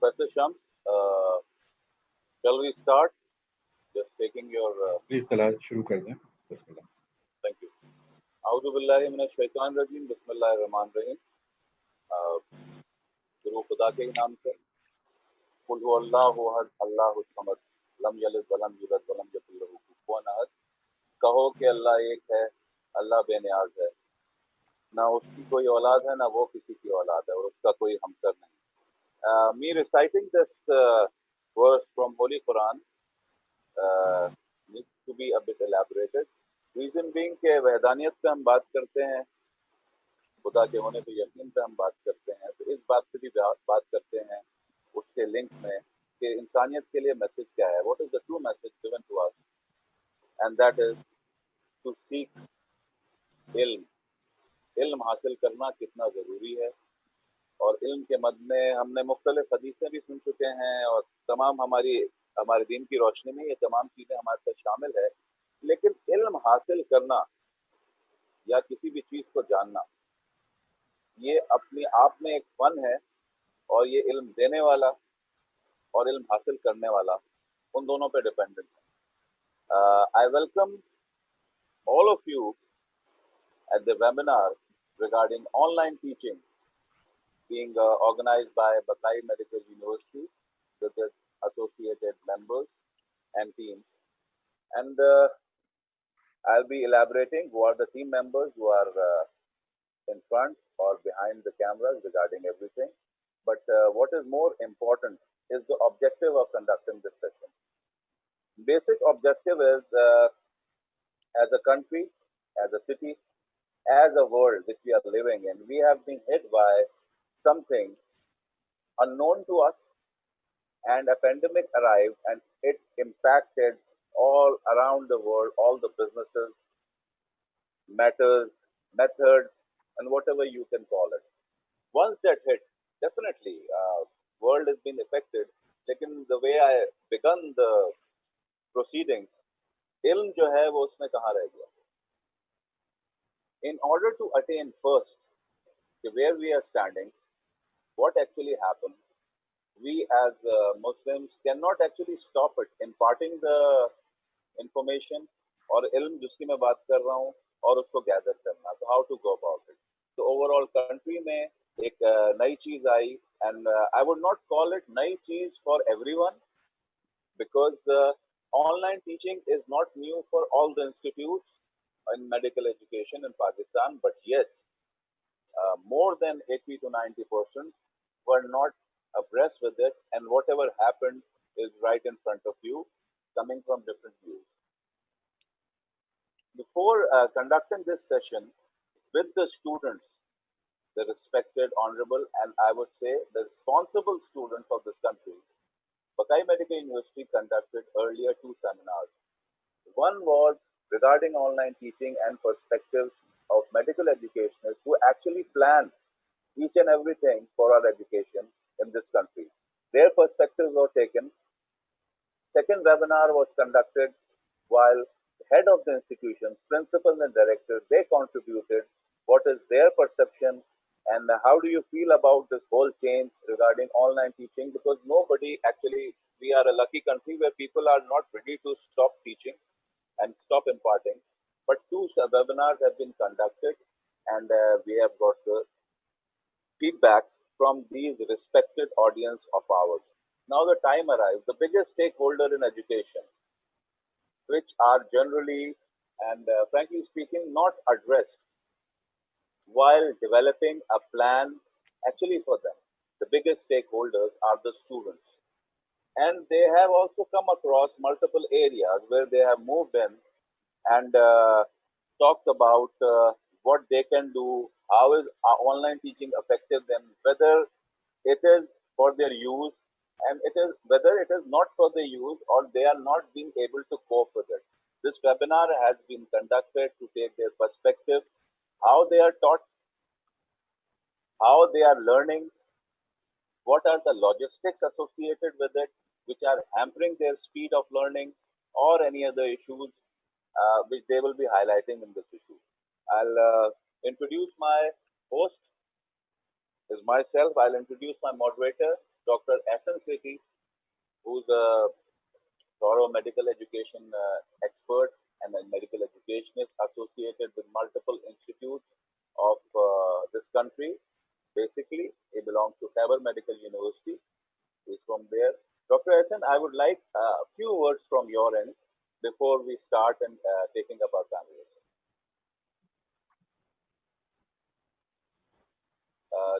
Professor Shams, shall we start? Just taking your. Please, Talal, शुरू कर दें. Bismillah. Thank you. A'udhu billahi minash shaitanir rajim. Bismillahir rahmanir rahim. गुरु खुदा के ही नाम से. कुल हुवल्लाहु अहद अल्लाहु समद लम यलिद वलम यूलद वलम यकुल लहू कुफुवन अहद. कहो कि अल्लाह एक है, अल्लाह बेनियाज है, ना उसकी कोई औलाद है, ना वो किसी की औलाद है, और उसका कोई हमसर नहीं. Me reciting this verse from Holy Quran needs to be a bit elaborated. Reason being कि वहदानियत पे हम बात करते हैं, खुदा के होने पे यकीन पे हम बात करते हैं, तो इस बात पे भी बात करते हैं उसके लिंक में कि इंसानियत के लिए मैसेज क्या है. What is the true message given to us? And that is to seek इल्म. इल्म हासिल करना कितना ज़रूरी है, और इल्म के मद में हमने मुख्तलिफ हदीसें भी सुन चुके हैं, और तमाम हमारे दीन की रोशनी में ये तमाम चीज़ें हमारे साथ शामिल है. लेकिन इल्म हासिल करना या किसी भी चीज़ को जानना, ये अपने आप में एक फन है, और ये इल्म देने वाला और इल्म हासिल करने वाला उन दोनों पे डिपेंडेंट है. I welcome all of you at the webinar regarding online teaching being organized by Bakai Medical University with its associated members and teams. And I'll be elaborating who are the team members who are in front or behind the cameras regarding everything. But what is more important is the objective of conducting this session. Basic objective is as a country, as a city, as a world which we are living in, we have been hit by something unknown to us, and a pandemic arrived and it impacted all around the world, all the businesses, matters, methods, and whatever you can call it. Once that hit, definitely world has been affected. Lekin the way I begun the proceedings, ilm jo hai wo usme kahan reh gaya. In order to attain first where we are standing, what actually happened, we as Muslims cannot actually stop it imparting the information or ilm jiski main baat kar raha hu aur usko gather karna. So how to go about it? So overall country mein ek nayi cheez aayi, and I would not call it nayi cheez for everyone, because online teaching is not new for all the institutes in medical education in Pakistan, but yes, more than 80 to 90% were not abreast with it, and whatever happened is right in front of you, coming from different views. Before conducting this session with the students, the respected, honorable, and I would say the responsible students of this country, Bakai Medical University conducted earlier 2 seminars. One was regarding online teaching and perspectives of medical educationists who actually plan each and everything for our education in this country. Their perspectives were taken. Second webinar was conducted while head of the institutions, principals and directors, they contributed what is their perception and how do you feel about this whole change regarding online teaching, because nobody actually, we are a lucky country where people are not ready to stop teaching and stop imparting. But 2 webinars have been conducted, and we have got the feedbacks from these respected audience of ours. Now the time arrives, the biggest stakeholder in education, which are generally and frankly speaking not addressed while developing a plan actually for them. The biggest stakeholders are the students. And they have also come across multiple areas where they have moved in and talked about what they can do, how is online teaching affected them, whether it is for their use, and it is whether it is not for their use or they are not being able to cope with it. This webinar has been conducted to take their perspective, how they are taught, how they are learning, what are the logistics associated with it, which are hampering their speed of learning, or any other issues which they will be highlighting in this issue. I'll introduce my host, is myself. I'll introduce my moderator, Dr. Aisha Noreen, who's a thorough medical education expert and a medical educationist associated with multiple institutes of this country. Basically, he belongs to Khyber Medical University. He's from there. Dr. Hassan, I would like a few words from your end before we start and taking up our conversation.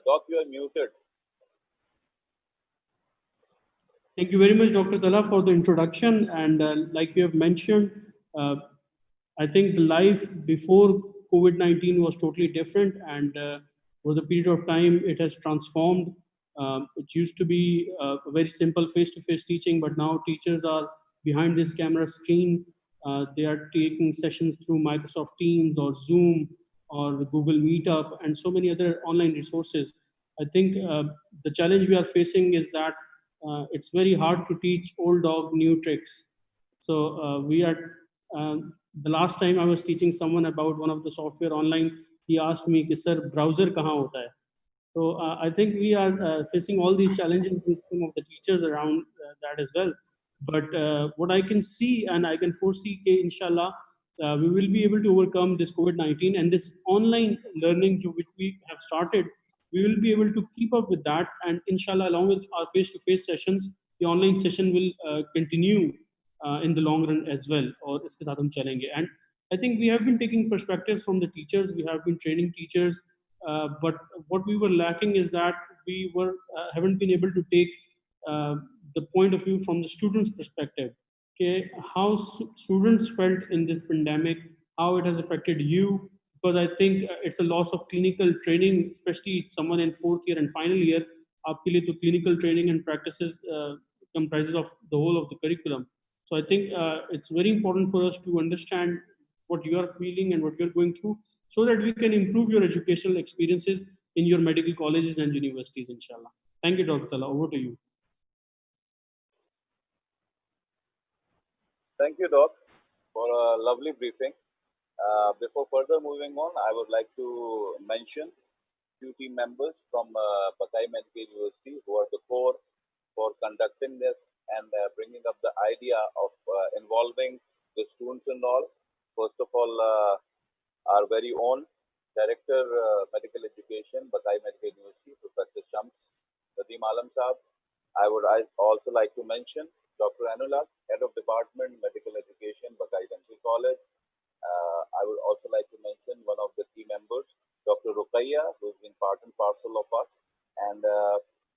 Doc, you are muted. Thank you very much, Dr. Tala, for the introduction. And like you have mentioned, I think the life before COVID-19 was totally different. And over the period of time, it has transformed. It used to be a very simple face-to-face teaching, but now teachers are behind this camera screen. They are taking sessions through Microsoft Teams or Zoom or the Google Meetup and so many other online resources. I think the challenge we are facing is that it's very hard to teach old dog new tricks. So we are the last time I was teaching someone about one of the software online, he asked me, "Ki, sir, browser kahan hota hai?" So I think we are facing all these challenges with some of the teachers around that as well. But what I can see and I can foresee, inshallah, we will be able to overcome this COVID-19 and this online learning which we have started. We will be able to keep up with that, and inshallah, along with our face-to-face sessions, the online session will continue in the long run as well. Or iske saath hum chalenge. And I think we have been taking perspectives from the teachers. We have been training teachers, but what we were lacking is that we were haven't been able to take uh, the point of view from the students' perspective. Okay, how students felt in this pandemic, how it has affected you, because I think it's a loss of clinical training, especially someone in fourth year and final year. आपके लिए तो clinical training and practices comprises of the whole of the curriculum. So I think it's very important for us to understand what you are feeling and what you're going through, so that we can improve your educational experiences in your medical colleges and universities, inshallah. Thank you, Dr. Tala. Over to you. Thank you, Doc, for a lovely briefing. Before further moving on, I would like to mention few team members from Bakai Medical University who are the core for conducting this and bringing up the idea of involving the students and all. First of all, our very own Director Medical Education, Bakai Medical University, Professor Shams Nadeem Alam Saab. I would also like to mention Dr. Anulag, Head of Department Medical Education, Bakai Dental College. I would also like to mention one of the key members, Dr. Ruqayya, who's been part and parcel of us. And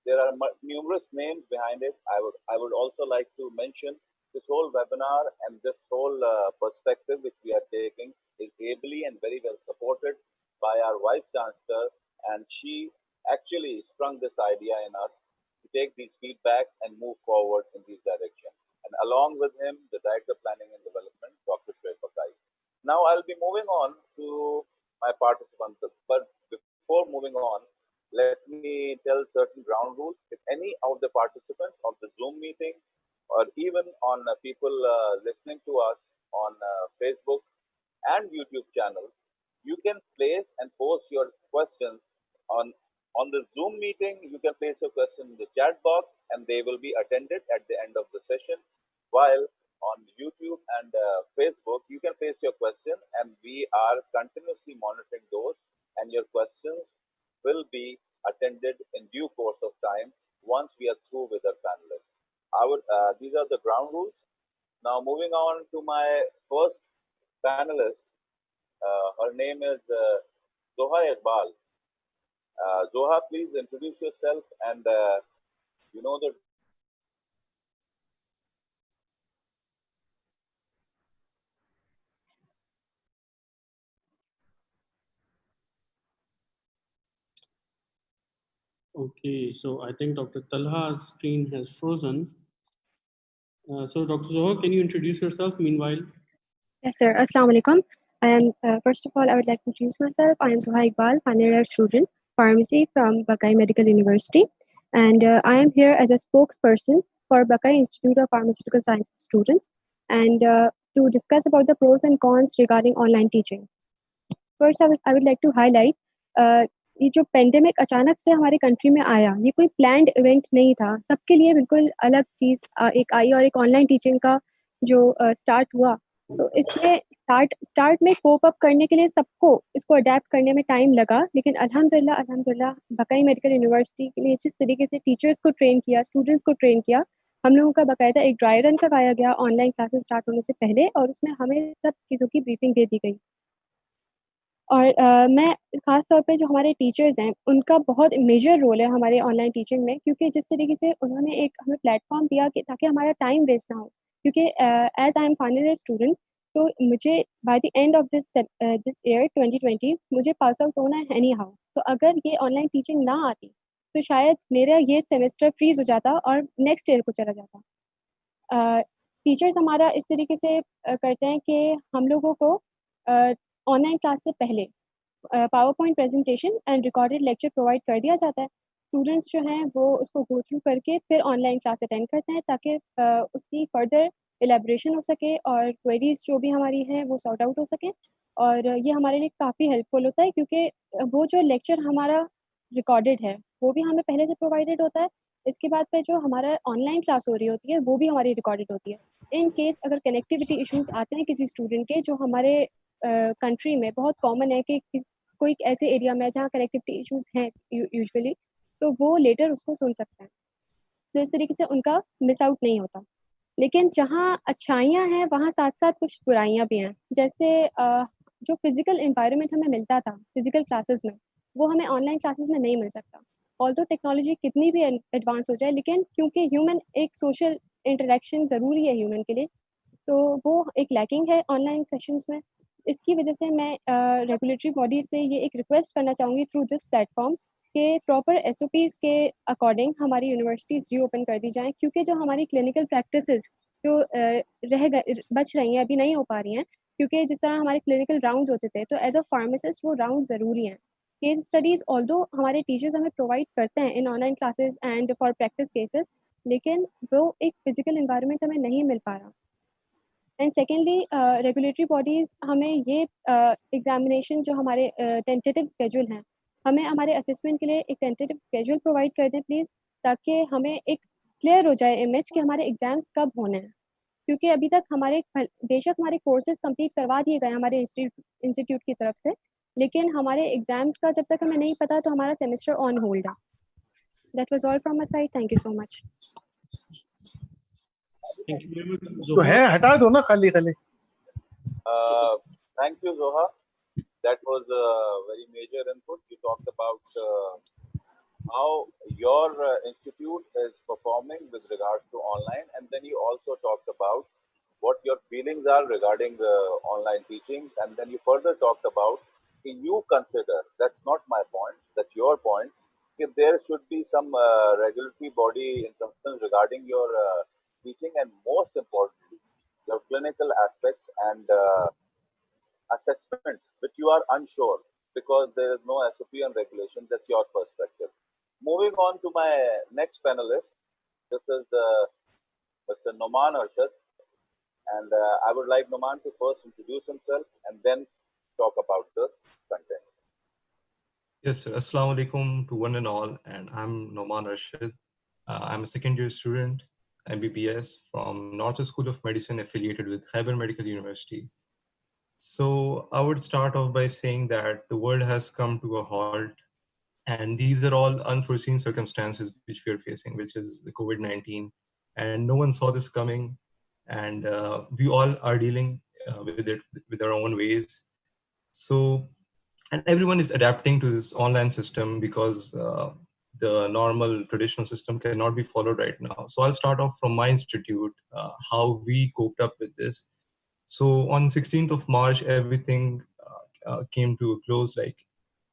there are numerous names behind it. I would also like to mention this whole webinar and this whole perspective which we are taking is ably and very well supported by our Vice Chancellor, and she actually sprung this idea in us to take these feedbacks and move forward in this direction. And along with him, the Director of Planning and Development, Dr. Shoaib Bakai. Now I'll be moving on to my participants, but before moving on, let me tell certain ground rules. If any of the participants of the Zoom meeting or even on people listening to us on Facebook and YouTube channel, you can place and post your questions on the Zoom meeting. You can place your question in the chat box and they will be attended at the end of the session. While on YouTube and Facebook, you can place your question and we are continuously monitoring those, and your questions will be attended in due course of time once we are through with our panelists. These are the ground rules. Now moving on to my first panelist. Her name is Zoha Iqbal. Zoha, please introduce yourself and you know the Okay, so I think Dr. Talha's screen has frozen. So Dr. Zoha, can you introduce yourself meanwhile? Yes, sir. Assalamu alaikum. I am, first of all, I would like to introduce myself. I am Zoha Iqbal, final year student, pharmacy from Bakai Medical University. And I am here as a spokesperson for Bakai Institute of Pharmaceutical Sciences students, and to discuss about the pros and cons regarding online teaching. First, I would like to highlight ये जो pandemic अचानक से हमारे country में आया, ये कोई planned event नहीं था, सबके लिए बिल्कुल अलग चीज़ एक आई और एक ऑनलाइन टीचिंग का जो स्टार्ट हुआ, तो इसमें स्टार्ट में कोप अप करने के लिए सबको इसको अडेप्ट करने में टाइम लगा, लेकिन अल्हम्दुलिल्लाह बकई मेडिकल यूनिवर्सिटी ने जिस तरीके से टीचर्स को ट्रेन किया, स्टूडेंट्स को ट्रेन किया, हम लोगों का बाकायदा एक ड्राई रन करवाया गया ऑनलाइन क्लासेस स्टार्ट होने से पहले, और उसमें हमें सब चीज़ों की ब्रीफिंग दे दी गई। और मैं ख़ास तौर पे जो हमारे टीचर्स हैं, उनका बहुत मेजर रोल है हमारे ऑनलाइन टीचिंग में, क्योंकि जिस तरीके से उन्होंने एक हमें प्लेटफ़ॉर्म दिया कि ताकि हमारा टाइम वेस्ट ना हो। क्योंकि as I am final year student, तो मुझे by the end of this year 2020 मुझे पास आउट होना है एनी हाउ। तो अगर ये ऑनलाइन टीचिंग ना आती, तो शायद मेरा ये सेमेस्टर फ्रीज़ हो जाता और नेक्स्ट ईयर को चला जाता। टीचर्स हमारा इस तरीके से करते हैं कि हम लोगों को ऑनलाइन क्लास से पहले power point presentation and recorded lecture provide कर दिया जाता है। स्टूडेंट्स जो हैं वो उसको गो थ्रू करके फिर ऑनलाइन क्लास अटेंड करते हैं, ताकि उसकी फर्दर एलेब्रेशन हो सके और क्वेरीज जो भी हमारी हैं वो सॉर्ट आउट हो सकें। और ये हमारे लिए काफ़ी हेल्पफुल होता है, क्योंकि वो जो लेक्चर हमारा रिकॉर्डेड है वो भी हमें पहले से प्रोवाइडेड होता है। इसके बाद पे जो हमारा ऑनलाइन क्लास हो रही होती है वो भी हमारी रिकॉर्डेड होती है। इन केस अगर कनेक्टिविटी इश्यूज आते हैं किसी स्टूडेंट के, जो हमारे कंट्री में बहुत कॉमन है कि कोई ऐसे एरिया में जहाँ कनेक्टिविटी इश्यूज हैं यूजुअली, तो वो लेटर उसको सुन सकते हैं। तो इस तरीके से उनका मिस आउट नहीं होता। लेकिन जहाँ अच्छाइयाँ हैं वहाँ साथ-साथ कुछ बुराइयाँ भी हैं। जैसे जो फिज़िकल एनवायरनमेंट हमें मिलता था फिज़िकल क्लासेस में, वो हमें ऑनलाइन क्लासेस में नहीं मिल सकता। ऑल्दो टेक्नोलॉजी कितनी भी एडवांस हो जाए, लेकिन क्योंकि ह्यूमन एक सोशल इंटरैक्शन ज़रूरी है ह्यूमन के लिए, तो वो एक लैकिंग है ऑनलाइन सेशंस में। इसकी वजह से मैं रेगुलेटरी बॉडी से ये एक रिक्वेस्ट करना चाहूँगी थ्रू दिस प्लेटफॉर्म कि प्रॉपर एसओपीज़ के अकॉर्डिंग हमारी यूनिवर्सिटीज़ रीओपन कर दी जाएँ, क्योंकि जो हमारी क्लिनिकल प्रैक्टिसेस जो बच रही हैं, अभी नहीं हो पा रही हैं, क्योंकि जिस तरह हमारे क्लिनिकल राउंड्स होते थे, तो एज़ अ फार्मासिस्ट वो राउंड ज़रूरी हैं। केस स्टडीज़ ऑल्दो हमारे टीचर्स हमें प्रोवाइड करते हैं in online classes and for practice cases, लेकिन वो एक फिज़िकल एनवायरनमेंट हमें नहीं मिल पा रहा। एंड सेकेंडली रेगुलेटरी बॉडीज़ हमें ये एग्जामिनेशन जो हमारे टेंटेटिव स्केड्यूल हैं, हमें हमारे असेसमेंट के लिए एक टेंटेटिव स्केड्यूल प्रोवाइड कर दें प्लीज़, ताकि हमें एक क्लियर हो जाए इमेज कि हमारे एग्ज़ाम्स कब होने हैं। क्योंकि अभी तक हमारे बेशक हमारे कोर्सेज़ कंप्लीट करवा दिए गए हमारे इंस्टीट्यूट की तरफ से, लेकिन हमारे एग्ज़ाम्स का जब तक हमें नहीं पता, तो हमारा सेमेस्टर ऑन होल्ड है। That was all from my side. Thank you so much. Thank you very much, तो है, Zoha. हटा दो ना खाली खाली। Thank you, Zoha. That was a very major input. You talked about how your institute is performing with regards to online, and then you also talked about what your feelings are regarding the online teaching, and then you further talked about you consider, that's not my point, that's your point, if there should be some regulatory body instructions regarding your teaching, and most importantly your clinical aspects and assessments which you are unsure because there is no SOP and regulation. That's your perspective. Moving on to my next panelist, this is Mr. Noman Arshad, and I would like Noman to first introduce himself and then talk about the content. Yes, sir. Assalamu alaikum to one and all, and I'm Noman Arshad. I'm a second year student, MBBS, from North School of Medicine affiliated with Khyber Medical University. So I would start off by saying that the world has come to a halt, and these are all unforeseen circumstances which we are facing, which is the COVID-19, and no one saw this coming, and we all are dealing with it with our own ways. So, and everyone is adapting to this online system because the normal traditional system cannot be followed right now. So I'll start off from my institute, how we coped up with this. So on 16th of March, everything came to a close, like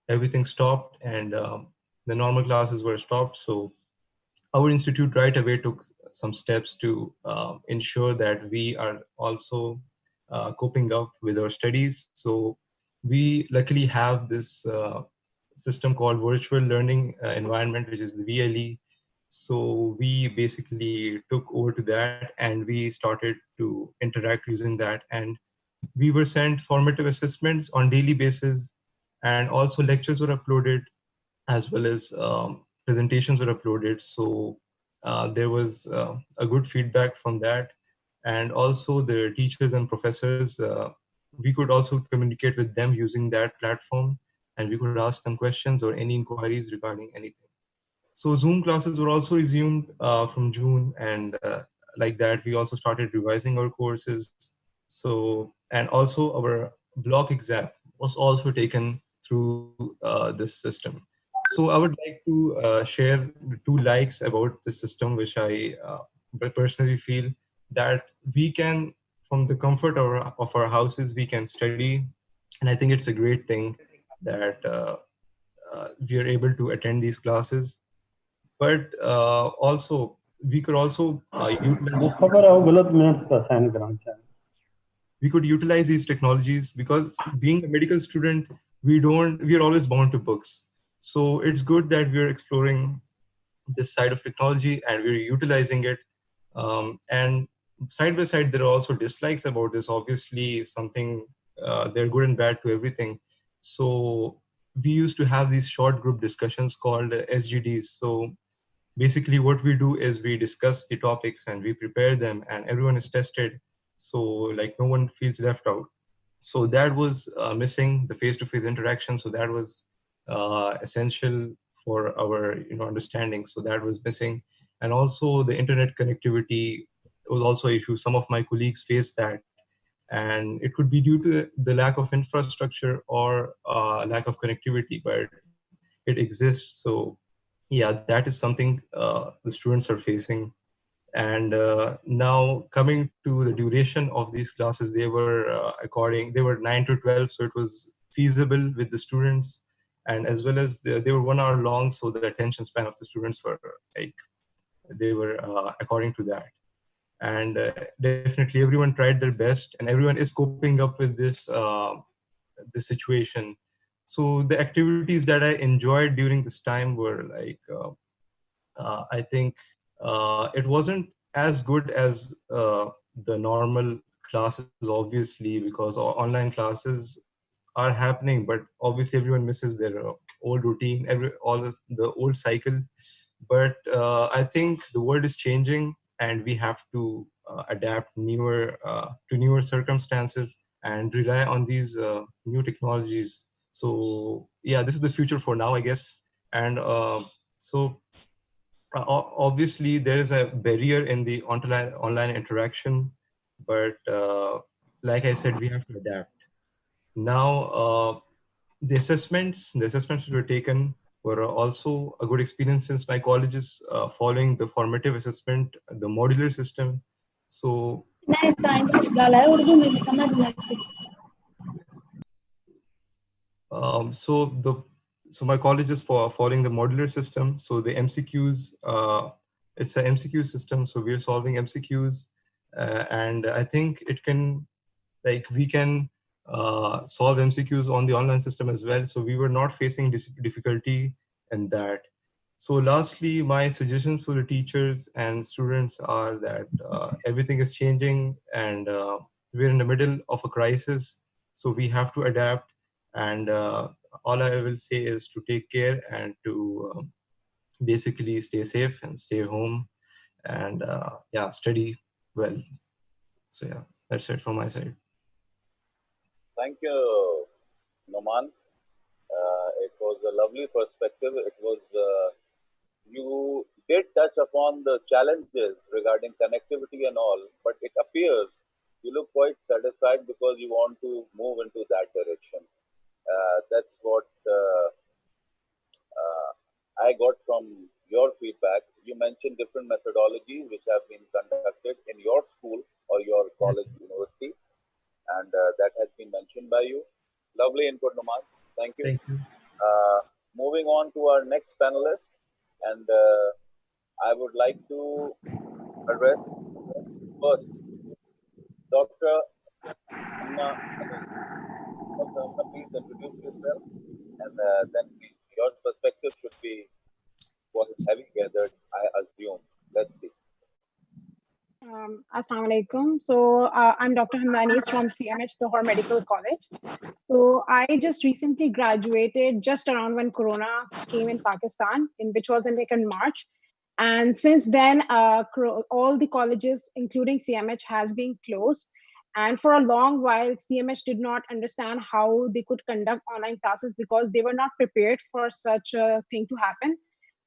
everything stopped, and the normal classes were stopped. So our institute right away took some steps to ensure that we are also coping up with our studies. So we luckily have this system called virtual learning environment, which is the VLE. So we basically took over to that, and we started to interact using that. And we were sent formative assessments on daily basis, and also lectures were uploaded. as well as presentations were uploaded. So there was a good feedback from that. And also the teachers and professors, we could also communicate with them using that platform, and we could ask them questions or any inquiries regarding anything. So Zoom classes were also resumed from June, and like that, we also started revising our courses. So, and also our block exam was also taken through this system. So I would like to share the two likes about the system, which I personally feel that we can, from the comfort of our houses, we can study. And I think it's a great thing that we are able to attend these classes. But also, we could also utilize वो खबर है वो गलत minute का sign कराना चाहिए we could utilize these technologies, because being a medical student, we are always bound to books. So it's good that we're exploring this side of technology and we're utilizing it. And side by side, there are also dislikes about this. Obviously, something they're good and bad to everything. So we used to have these short group discussions called SGDs. So basically what we do is we discuss the topics and we prepare them, and everyone is tested, so like no one feels left out. So that was missing, the face-to-face interaction. So that was essential for our understanding. So that was missing. And also the internet connectivity was also an issue. Some of my colleagues faced that, and it could be due to the lack of infrastructure or lack of connectivity, but it exists. So yeah, that is something the students are facing. And now coming to the duration of these classes, they were 9 to 12, so it was feasible with the students. And as well as they were 1 hour long, so the attention span of the students were like, they were according to that. And definitely everyone tried their best, and everyone is coping up with this situation. So the activities that I enjoyed during this time were like, I think it wasn't as good as the normal classes, obviously, because online classes are happening, but obviously everyone misses their old routine, the old cycle. But I think the world is changing, and we have to adapt to newer circumstances and rely on these new technologies. So yeah, this is the future for now, I guess. And so obviously there is a barrier in the online interaction, but like I said, we have to adapt. Now the assessments which were taken were also a good experience, since my college is following the formative assessment, the modular system. So so my college is following the modular system. So the MCQs, it's a MCQ system. So we are solving MCQs, and I think it can, like, we can solve MCQs on the online system as well. So we were not facing difficulty in that. So lastly, my suggestions for the teachers and students are that everything is changing, and we're in the middle of a crisis. So we have to adapt. And all I will say is to take care and to basically stay safe and stay home, and yeah, study well. So yeah, that's it from my side. Thank you, Noman. It was a lovely perspective. It was you did touch upon the challenges regarding connectivity and all, but it appears you look quite satisfied because you want to move into that direction. That's what I got from your feedback. You mentioned different methodologies which have been conducted in your school or your college, university, and that has been mentioned by you. Lovely input, Numan. Thank you. Thank you. Moving on to our next panelist, and I would like to address first Dr. Amna. Dr. Amna, please introduce yourself, and then your perspective should be quite heavy gathered, I assume. Let's see. Assalamu alaikum. So I'm Dr. Hamdanis from CMH Lahore Medical College. So I just recently graduated just around when Corona came in Pakistan, which was in March. And since then, all the colleges, including CMH, has been closed. And for a long while, CMH did not understand how they could conduct online classes because they were not prepared for such a thing to happen.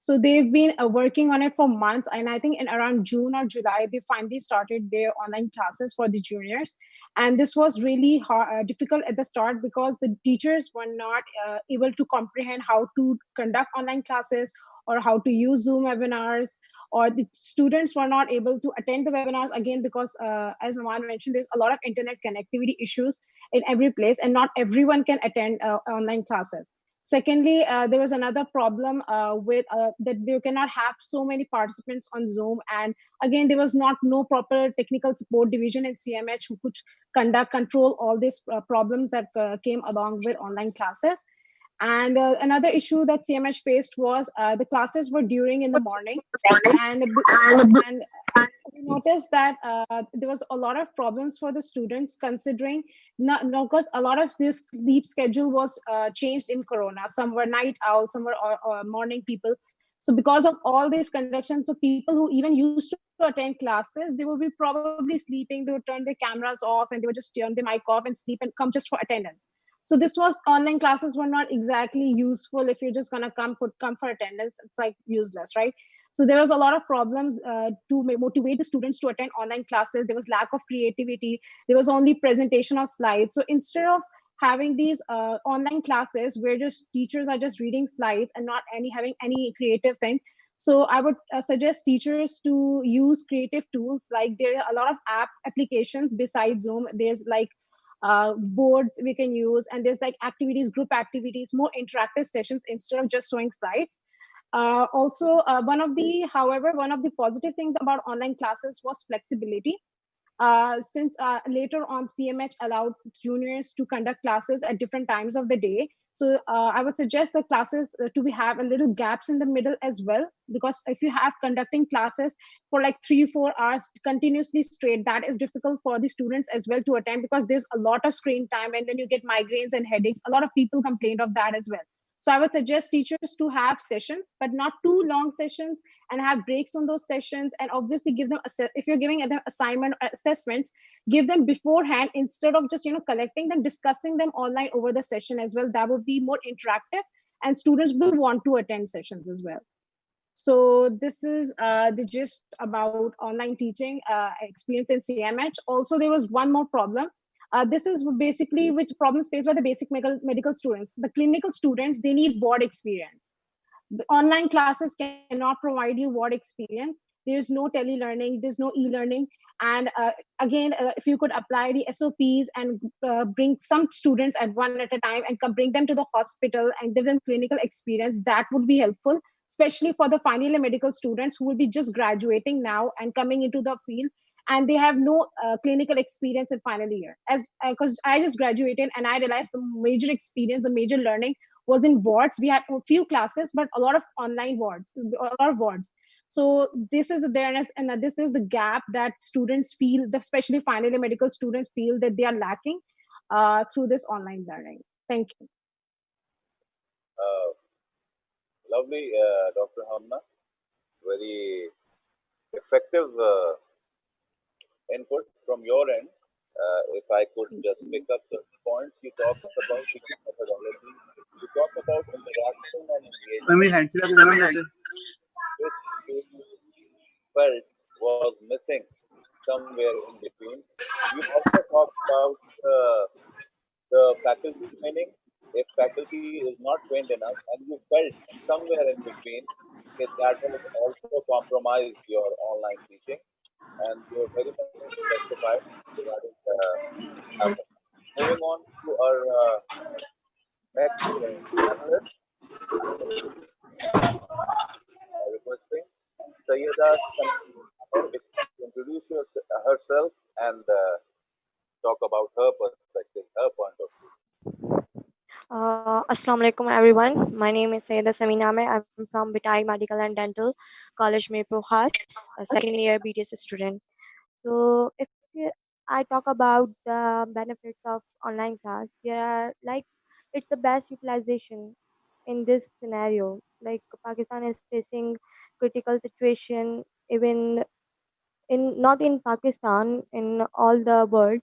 So they've been working on it for months, and I think in around June or July, they finally started their online classes for the juniors. And this was really difficult at the start because the teachers were not able to comprehend how to conduct online classes or how to use Zoom webinars, or the students were not able to attend the webinars again because, as Naman mentioned, there's a lot of internet connectivity issues in every place, and not everyone can attend online classes. Secondly, there was another problem with that they cannot have so many participants on Zoom. And again, there was no proper technical support division in CMH who could control all these problems that came along with online classes. And another issue that CMH faced was the classes were during in the morning. And we noticed that there was a lot of problems for the students, considering because a lot of this sleep schedule was changed in Corona. Some were night owls, some were morning people. So because of all these conductions, so people who even used to attend classes, they would be probably sleeping. They would turn their cameras off and they would just turn the mic off and sleep and come just for attendance. So this was, online classes were not exactly useful. If you're just gonna come for attendance, it's like useless, right? So there was a lot of problems to motivate the students to attend online classes. There was lack of creativity. There was only presentation of slides. So instead of having these online classes where just teachers are just reading slides and not having any creative thing, so I would suggest teachers to use creative tools. Like there are a lot of applications besides Zoom. There's like boards we can use, and there's like activities, group activities, more interactive sessions instead of just showing slides. Also, one of the positive things about online classes was flexibility. Since later on CMH allowed juniors to conduct classes at different times of the day. So I would suggest the classes to have a little gaps in the middle as well, because if you have conducting classes for like 3-4 hours continuously straight, that is difficult for the students as well to attend, because there's a lot of screen time and then you get migraines and headaches. A lot of people complained of that as well. So I would suggest teachers to have sessions, but not too long sessions, and have breaks on those sessions. And obviously give them, if you're giving them assignment or assessments, give them beforehand instead of just collecting them, discussing them online over the session as well. That would be more interactive, and students will want to attend sessions as well. So this is the gist about online teaching experience in CMH. Also, there was one more problem. This is basically which problems faced by the basic medical students. The clinical students, they need ward experience. The online classes cannot provide you ward experience. There's no tele-learning, there's no e-learning. And again, if you could apply the SOPs and bring some students at one at a time and bring them to the hospital and give them clinical experience, that would be helpful, especially for the final year medical students who will be just graduating now and coming into the field, and they have no clinical experience in final year. Because I just graduated and I realized the major experience, the major learning was in wards. We had a few classes, but a lot of online wards, a lot of wards. So this is awareness, and this is the gap that students feel, especially final year medical students feel that they are lacking through this online learning. Thank you. Lovely, Dr. Hamna. Very effective input from your end. If I could just pick up certain points, you talked about teaching methodology, you talked about interaction and engagement, which you felt was missing somewhere in between. You also talked about the faculty training. If faculty is not trained enough, and you felt somewhere in between that has also compromised your online teaching, and you're very much justified regarding happened. Moving on to our next panelist, requesting Sayyida to introduce herself and talk about her perspective, her point of view. Assalamu alaikum everyone. My name is Sayyida Samina Amir. I'm from Bitai Medical and Dental College, Mirpur Khas, a second year BTS student. So if I talk about the benefits of online class, there are like it's the best utilization in this scenario. Like Pakistan is facing critical situation even in not in Pakistan, in all the world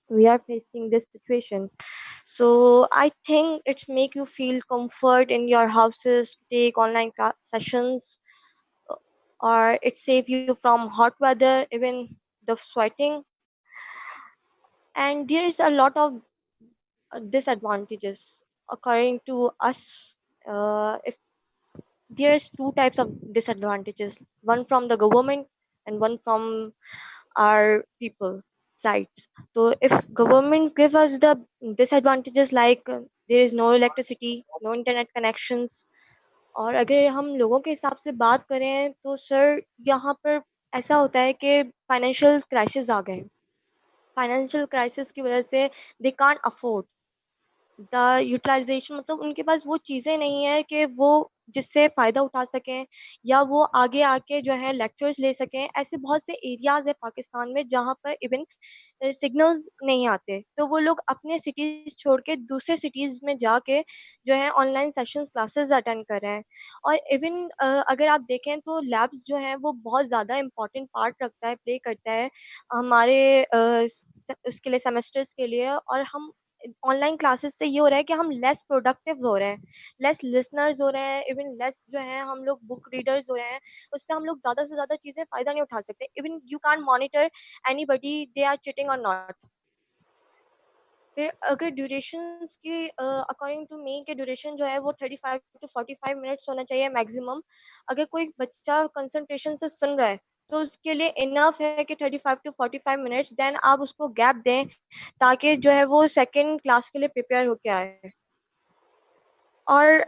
we are facing this situation. So I think it make you feel comfort in your houses to take online class sessions, or it save you from hot weather, even the sweating. And there is a lot of disadvantages according to us. If there's two types of disadvantages, one from the government and one from our people sides. So if government give us the disadvantages like there is no electricity, no internet connections, और अगर हम लोगों के हिसाब से बात करें तो सर यहाँ पर ऐसा होता है कि फाइनेंशियल क्राइसिस आ गए। फाइनेंशियल क्राइसिस की वजह से they can't afford the utilisation, मतलब उनके पास वो चीज़ें नहीं है कि वो जिससे फ़ायदा उठा सकें या वो आगे आके जो है लेक्चर्स ले सकें। ऐसे बहुत से एरियाज़ है पाकिस्तान में जहाँ पर इवन सिग्नल्स नहीं आते, तो वो लोग अपने सिटीज़ छोड़ के दूसरे सिटीज़ में जाके जो है ऑनलाइन सेशंस क्लासेस अटेंड कर रहे हैं। और इवन अगर आप देखें तो लैब्स जो हैं वो बहुत ज़्यादा इम्पोर्टेंट पार्ट रखता है, प्ले करता है हमारे उसके लिए सेमेस्टर्स के लिए। और हम ऑनलाइन क्लासेस से ये हो रहा है कि हम लेस प्रोडक्टिव हो रहे हैं, लेस लिसनर्स हो रहे हैं, इवन लेस जो है हम लोग बुक रीडर्स हो रहे हैं। उससे हम लोग ज़्यादा से ज़्यादा चीज़ें फ़ायदा नहीं उठा सकते। Even you can't monitor anybody they are cheating or not। फिर अगर ड्यूरेशंस की अकॉर्डिंग टू मी के ड्यूरेशन जो है वो 35 to 45 मिनट्स होना चाहिए मैक्सिमम। अगर कोई बच्चा कंसंट्रेशन से सुन रहा है तो उसके लिए इनफ है कि 35 to 45 मिनट्स, देन आप उसको गैप दें ताकि जो है वो सेकंड क्लास के लिए प्रिपेयर होके आए। और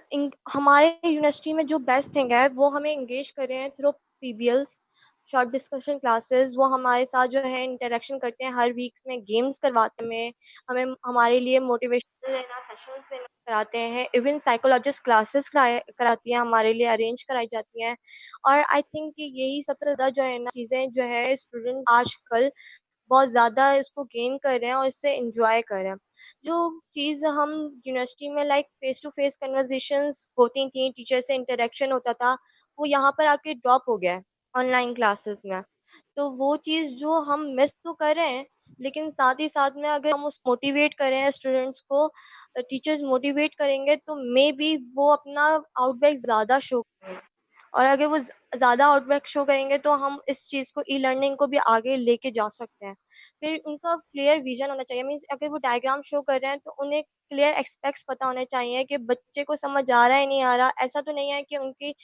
हमारे यूनिवर्सिटी में जो बेस्ट थिंग है वो हमें इंगेज कर रहे हैं थ्रू पीबीएल्स, शॉर्ट डिस्कशन क्लासेस। वो हमारे साथ जो है इंटरेक्शन करते हैं, हर वीक्स में गेम्स करवाते हैं हमें, हमारे लिए मोटिवेशनल लेना सेशंस लेना कराते हैं, इवन साइकोलॉजिस्ट क्लासेस कराती हैं हमारे लिए, अरेंज कराई जाती हैं। और आई थिंक कि यही सबसे ज़्यादा जो है ना चीज़ें जो है स्टूडेंट्स आजकल बहुत ज़्यादा इसको गेन कर रहे हैं और इससे एंजॉय कर रहे हैं। जो चीज़ हम यूनिवर्सिटी में like face to face conversations होती थी, टीचर से इंटरेक्शन होता था, वो यहाँ पर आके ड्रॉप हो गया है ऑनलाइन क्लासेस में। तो वो चीज़ जो हम मिस तो कर रहे हैं, लेकिन साथ ही साथ में अगर हम उस मोटिवेट करें स्टूडेंट्स को, टीचर्स मोटिवेट करेंगे तो मे बी वो अपना आउटबैक ज़्यादा शो करें। और अगर वो ज़्यादा आउटब्रेक शो करेंगे तो हम इस चीज़ को ई लर्निंग को भी आगे लेके जा सकते हैं। फिर उनका क्लियर विजन होना चाहिए, मीन्स अगर वो डायग्राम शो कर रहे हैं तो उन्हें क्लियर एस्पेक्ट्स पता होने चाहिए कि बच्चे को समझ आ रहा है नहीं आ रहा। ऐसा तो नहीं है कि उनकी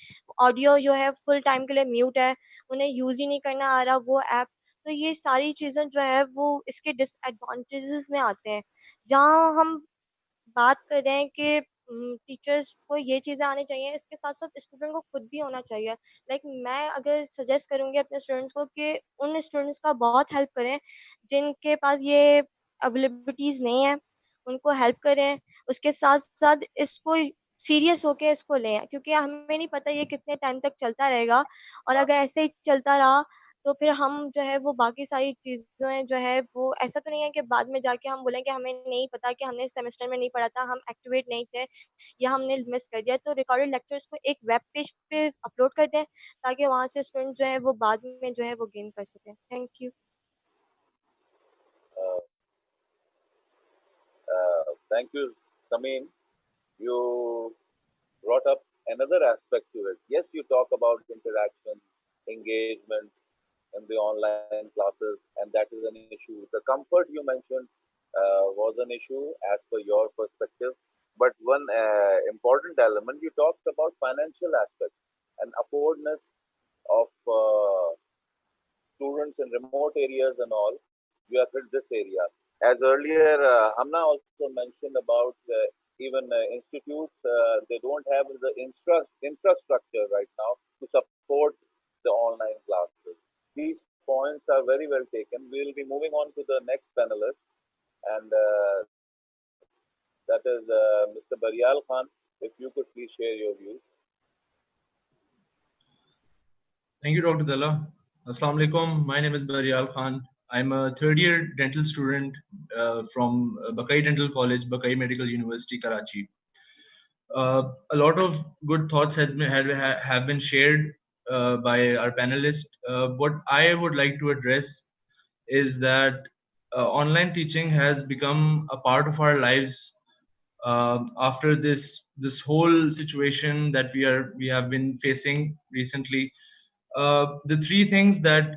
ऑडियो जो है फुल टाइम के लिए म्यूट है, उन्हें यूज़ ही नहीं करना आ रहा वो ऐप। तो ये सारी चीज़ें जो है वो इसके डिसएडवांटेजेस में आते हैं। जहाँ हम बात कर रहे हैं कि टीचर्स को ये चीज़ें आनी चाहिए, इसके साथ-साथ स्टूडेंट को खुद भी होना चाहिए। लाइक मैं अगर सजेस्ट करूँगी अपने स्टूडेंट्स को कि उन स्टूडेंट्स का बहुत हेल्प करें जिनके पास ये अवेलेबिलिटीज़ नहीं है, उनको हेल्प करें। उसके साथ-साथ इसको सीरियस होके इसको लें, क्योंकि हमें नहीं पता ये कितने टाइम तक चलता रहेगा। और अगर ऐसे ही चलता रहा तो फिर हम जो है वो बाकी सारी चीज़ें जो है वो ऐसा तो नहीं है कि बाद में जाके हम बोलें कि हमें नहीं पता, कि हमने सेमेस्टर में नहीं पढ़ा था, हम एक्टिवेट नहीं थे या हमने मिस कर दिया। तो रिकॉर्डेड लेक्चर्स को एक वेब पेज पे अपलोड कर दें ताकि वहाँ से स्टूडेंट जो है वो बाद में जो है वो गेन कर सकें। Thank you. Thank you, Samin. You brought up another aspect to it. Yes, you talk about interaction, engagement in the online classes, and that is an issue. The comfort you mentioned was an issue as per your perspective. But one important element, you talked about financial aspects and affordness of students in remote areas and all. You have hit this area. As earlier, Hamna also mentioned about even institutes, they don't have the infrastructure right now to support the online classes. These points are very well taken. We will be moving on to the next panelist, and that is Mr. Baryal Khan. If you could please share your views. Thank you, Dr. Dalla. Assalamu alaikum. My name is Baryal Khan. I'm a third year dental student from Bakai Dental College, Bakai Medical University, Karachi. A lot of good thoughts have been shared by our panelists. What I would like to address is that online teaching has become a part of our lives after this whole situation that we have been facing recently. The three things that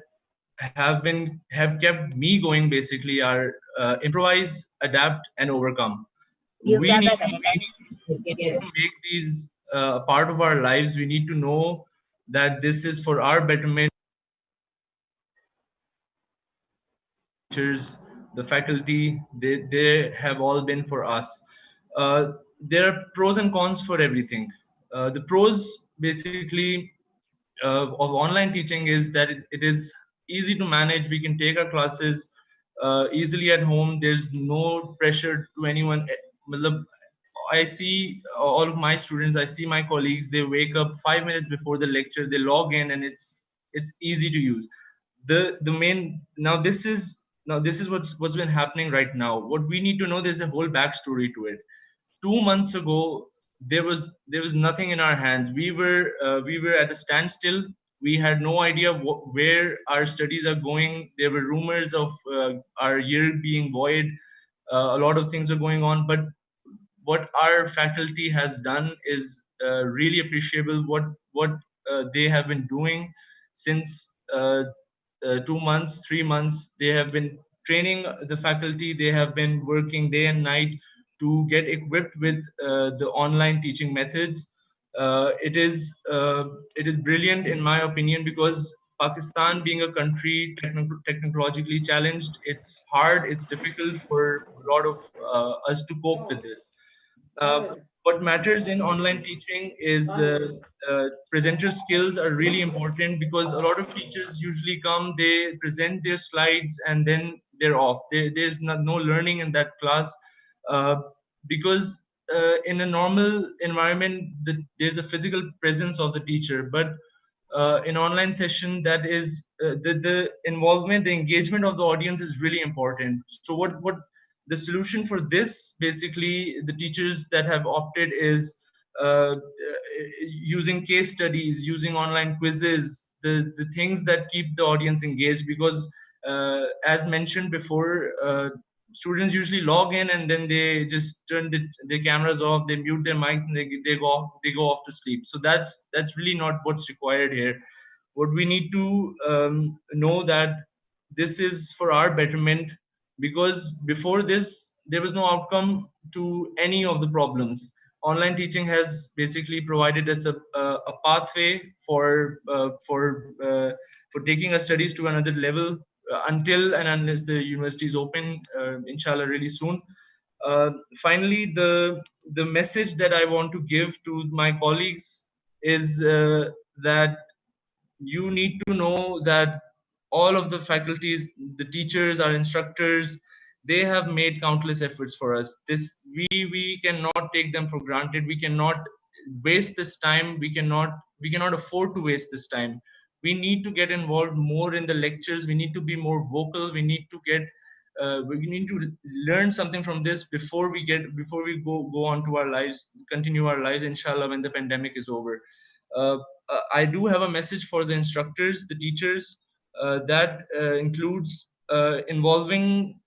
have kept me going basically are improvise, adapt, and overcome. We need to make these a part of our lives. We need to know that this is for our betterment. Teachers, the faculty, they have all been for us. There are pros and cons for everything. The pros basically of online teaching is that it is easy to manage. We can take our classes easily at home. There's no pressure to anyone. Matlab, I see all of my students, I see my colleagues, they wake up 5 minutes before the lecture, they log in, and it's easy to use. The main now this is what's been happening right now. What we need to know, there's a whole backstory to it. 2 months ago, there was nothing in our hands. We were at a standstill. We had no idea where our studies are going. There were rumors of our year being void. A lot of things are going on, but what our faculty has done is really appreciable. What they have been doing since 2 months, 3 months, they have been training the faculty. They have been working day and night to get equipped with the online teaching methods. It is brilliant in my opinion, because Pakistan being a country technologically challenged, it's hard, it's difficult for a lot of us to cope with this. What matters in online teaching is presenter skills are really important, because a lot of teachers usually come, they present their slides, and then they're off. There's no learning in that class, uh, because in a normal environment, there's a physical presence of the teacher, but in online session, that is the involvement, the engagement of the audience is really important. So what the solution for this, basically the teachers that have opted is using case studies, using online quizzes, the things that keep the audience engaged, because as mentioned before, students usually log in and then they just turn the cameras off, they mute their mics, and they go off to sleep. So that's really not what's required here. What we need to know that this is for our betterment, because before this there was no outcome to any of the problems. Online teaching has basically provided us a pathway for taking our studies to another level, until and unless the university is open, inshallah, really soon. uh, Finally, the message that I want to give to my colleagues is that you need to know that all of the faculties, the teachers, our instructors, they have made countless efforts for us. We cannot take them for granted. We cannot waste this time. We cannot afford to waste this time. We need to get involved more in the lectures. We need to be more vocal. We need to learn something from this before we go on to our lives, continue our lives, inshallah, when the pandemic is over. uh, I do have a message for the instructors, the teachers, that includes involving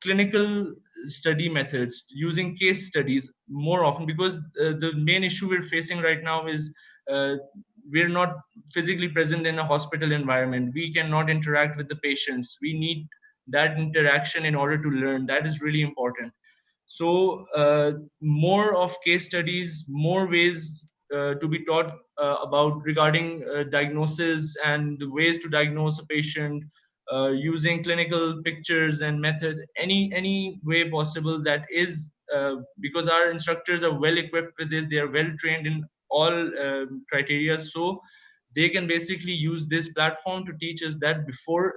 clinical study methods, using case studies more often, because the main issue we're facing right now is uh, we're not physically present in a hospital environment. We cannot interact with the patients. We need that interaction in order to learn. That is really important. So more of case studies, more ways to be taught about regarding diagnosis and the ways to diagnose a patient, using clinical pictures and methods, any way possible. That is because our instructors are well equipped with this. They are well trained in all criteria, so they can basically use this platform to teach us that before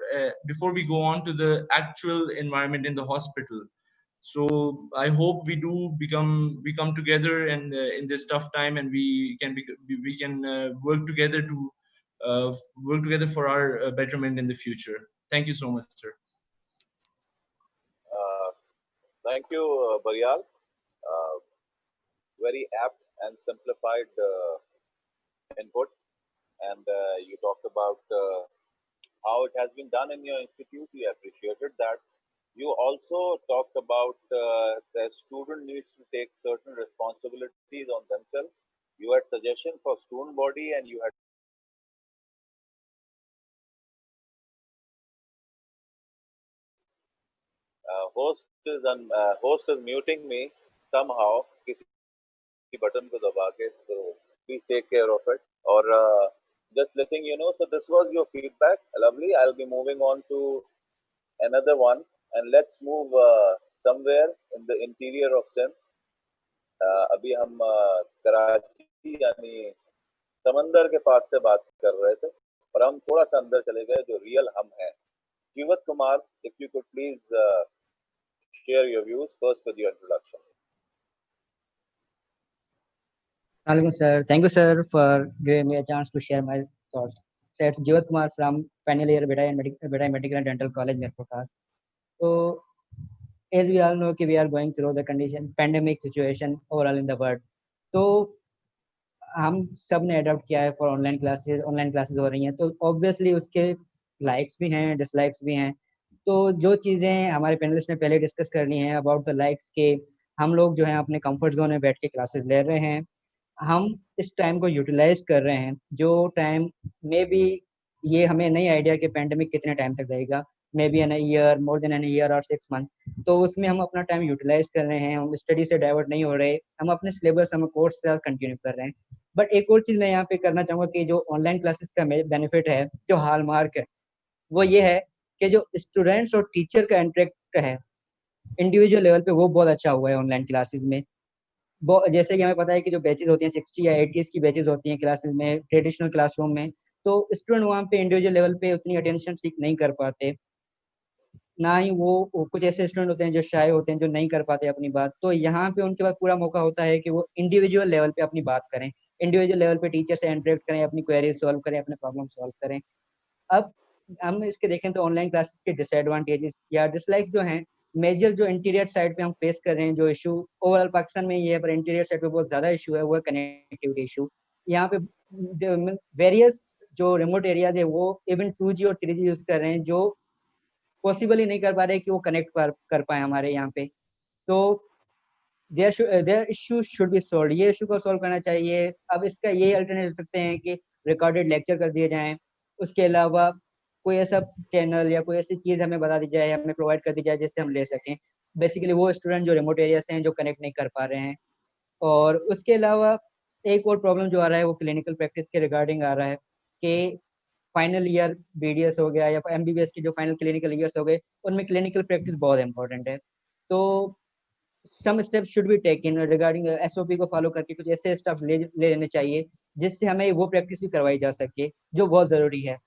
we go on to the actual environment in the hospital. So I hope we come together and in this tough time, and we can work together work together for our betterment in the future. Thank you so much, sir. Thank you, Baryal. Uh, very apt and simplified input. And you talked about how it has been done in your institute. We appreciated that. You also talked about the student needs to take certain responsibilities on themselves. You had suggestion for student body, and you had host is muting me somehow. किसी button को दबा के, so please take care of it. Or just letting you know. So this was your feedback. Lovely. I'll be moving on to another one, and let's move somewhere in the interior of Sindh. अभी हम कराची यानी समंदर के पास से बात कर रहे थे, और हम थोड़ा सा अंदर चले गए जो रियल हम हैं. जीवत Kumar, if you could please share your views first with your introduction. Hello, sir. Thank you, sir, for giving me a chance to share my thoughts. So it's Jivat Kumar from final year Bedai Medical and Dental College, Mirpurkhas. So, as we all know, we are going through the condition pandemic situation overall in the world. तो हम सब ने adopt किया है for online classes हो रही हैं, तो ऑब्वियसली उसके लाइक्स भी हैं, डिसलाइक्स भी हैं. तो जो चीज़ें हमारे पैनलिस्ट ने पहले डिस्कस करनी है अबाउट द लाइक्स के, हम लोग जो है अपने कंफर्ट जोन में बैठ के क्लासेस ले रहे हैं, हम इस टाइम को यूटिलाइज कर रहे हैं, जो टाइम मे बी ये हमें नहीं आइडिया कि पैंडेमिक कितने टाइम तक रहेगा, maybe an year, more than an year और 6 मंथ. तो उसमें हम अपना टाइम यूटिलाइज कर रहे हैं, हम स्टडी से डाइवर्ट नहीं हो रहे, हम अपने सिलेबस, हम कोर्स से कंटिन्यू कर रहे हैं. बट एक और चीज़ मैं यहाँ पे करना चाहूँगा कि जो ऑनलाइन क्लासेस का बेनिफिट है, जो हॉलमार्क है, वो ये है कि जो स्टूडेंट्स और टीचर का इंटरेक्ट है इंडिविजुअल लेवल पे, वो बहुत अच्छा हुआ है ऑनलाइन क्लासेस में. जैसे कि हमें पता है कि जो बैचेज होती हैं 60 या 80 की बैचेज होती हैं क्लासेस में, ट्रेडिशनल क्लासरूम में, तो स्टूडेंट वहाँ पे इंडिविजुअल लेवल पे उतनी अटेंशन सीख नहीं कर पाते, ना ही वो कुछ ऐसे स्टूडेंट होते हैं जो शाय होते हैं, जो नहीं कर पाते अपनी बात. तो यहाँ पे उनके पास पूरा मौका होता है कि वो इंडिविजुअल लेवल पे अपनी बात करें, इंडिविजुअल लेवल पे टीचर से इंटरेक्ट करें, अपनी क्वेरी सॉल्व करें, अपने प्रॉब्लम सॉल्व करें. अब हम इसके देखें तो ऑनलाइन क्लासेस के डिसएडवांटेजेस या डिसलाइक्स जो हैं, मेजर जो इंटीरियर साइड पे हम फेस कर रहे हैं, जो इशू ओवरऑल पाकिस्तान में ये है, पर इंटीरियर साइड पे बहुत ज़्यादा इशू है, वो है कनेक्टिविटी इशू. यहाँ पे वेरियस जो रिमोट एरियाज है वो इवन 2G और 3G यूज़ कर रहे हैं, जो पॉसिबल ही नहीं कर पा रहे कि वो कनेक्ट कर पाए हमारे यहाँ पे. तो there issue should be solve, ये इशू को सॉल्व करना चाहिए. अब इसका ये अल्टरनेट हो सकते हैं कि रिकॉर्डेड लेक्चर कर दिए जाएं, उसके अलावा कोई ऐसा चैनल या कोई ऐसी चीज़ हमें बता दी जाए, हमें प्रोवाइड कर दी जाए जिससे हम ले सकें बेसिकली वो स्टूडेंट जो रिमोट एरिया से हैं, जो कनेक्ट नहीं कर पा रहे हैं. और उसके अलावा एक और प्रॉब्लम जो आ रहा है वो क्लिनिकल प्रैक्टिस के रिगार्डिंग आ रहा है कि फाइनल ईयर BDS हो गया या MBBS की जो फाइनल क्लिनिकल ईयर्स हो गए, उनमें क्लिनिकल प्रैक्टिस बहुत इंपॉर्टेंट है. तो some steps should be taken regarding SOP को फॉलो करके कुछ ऐसे स्टेप्स ले लेने चाहिए जिससे हमें वो प्रैक्टिस भी करवाई जा सके, जो बहुत ज़रूरी है.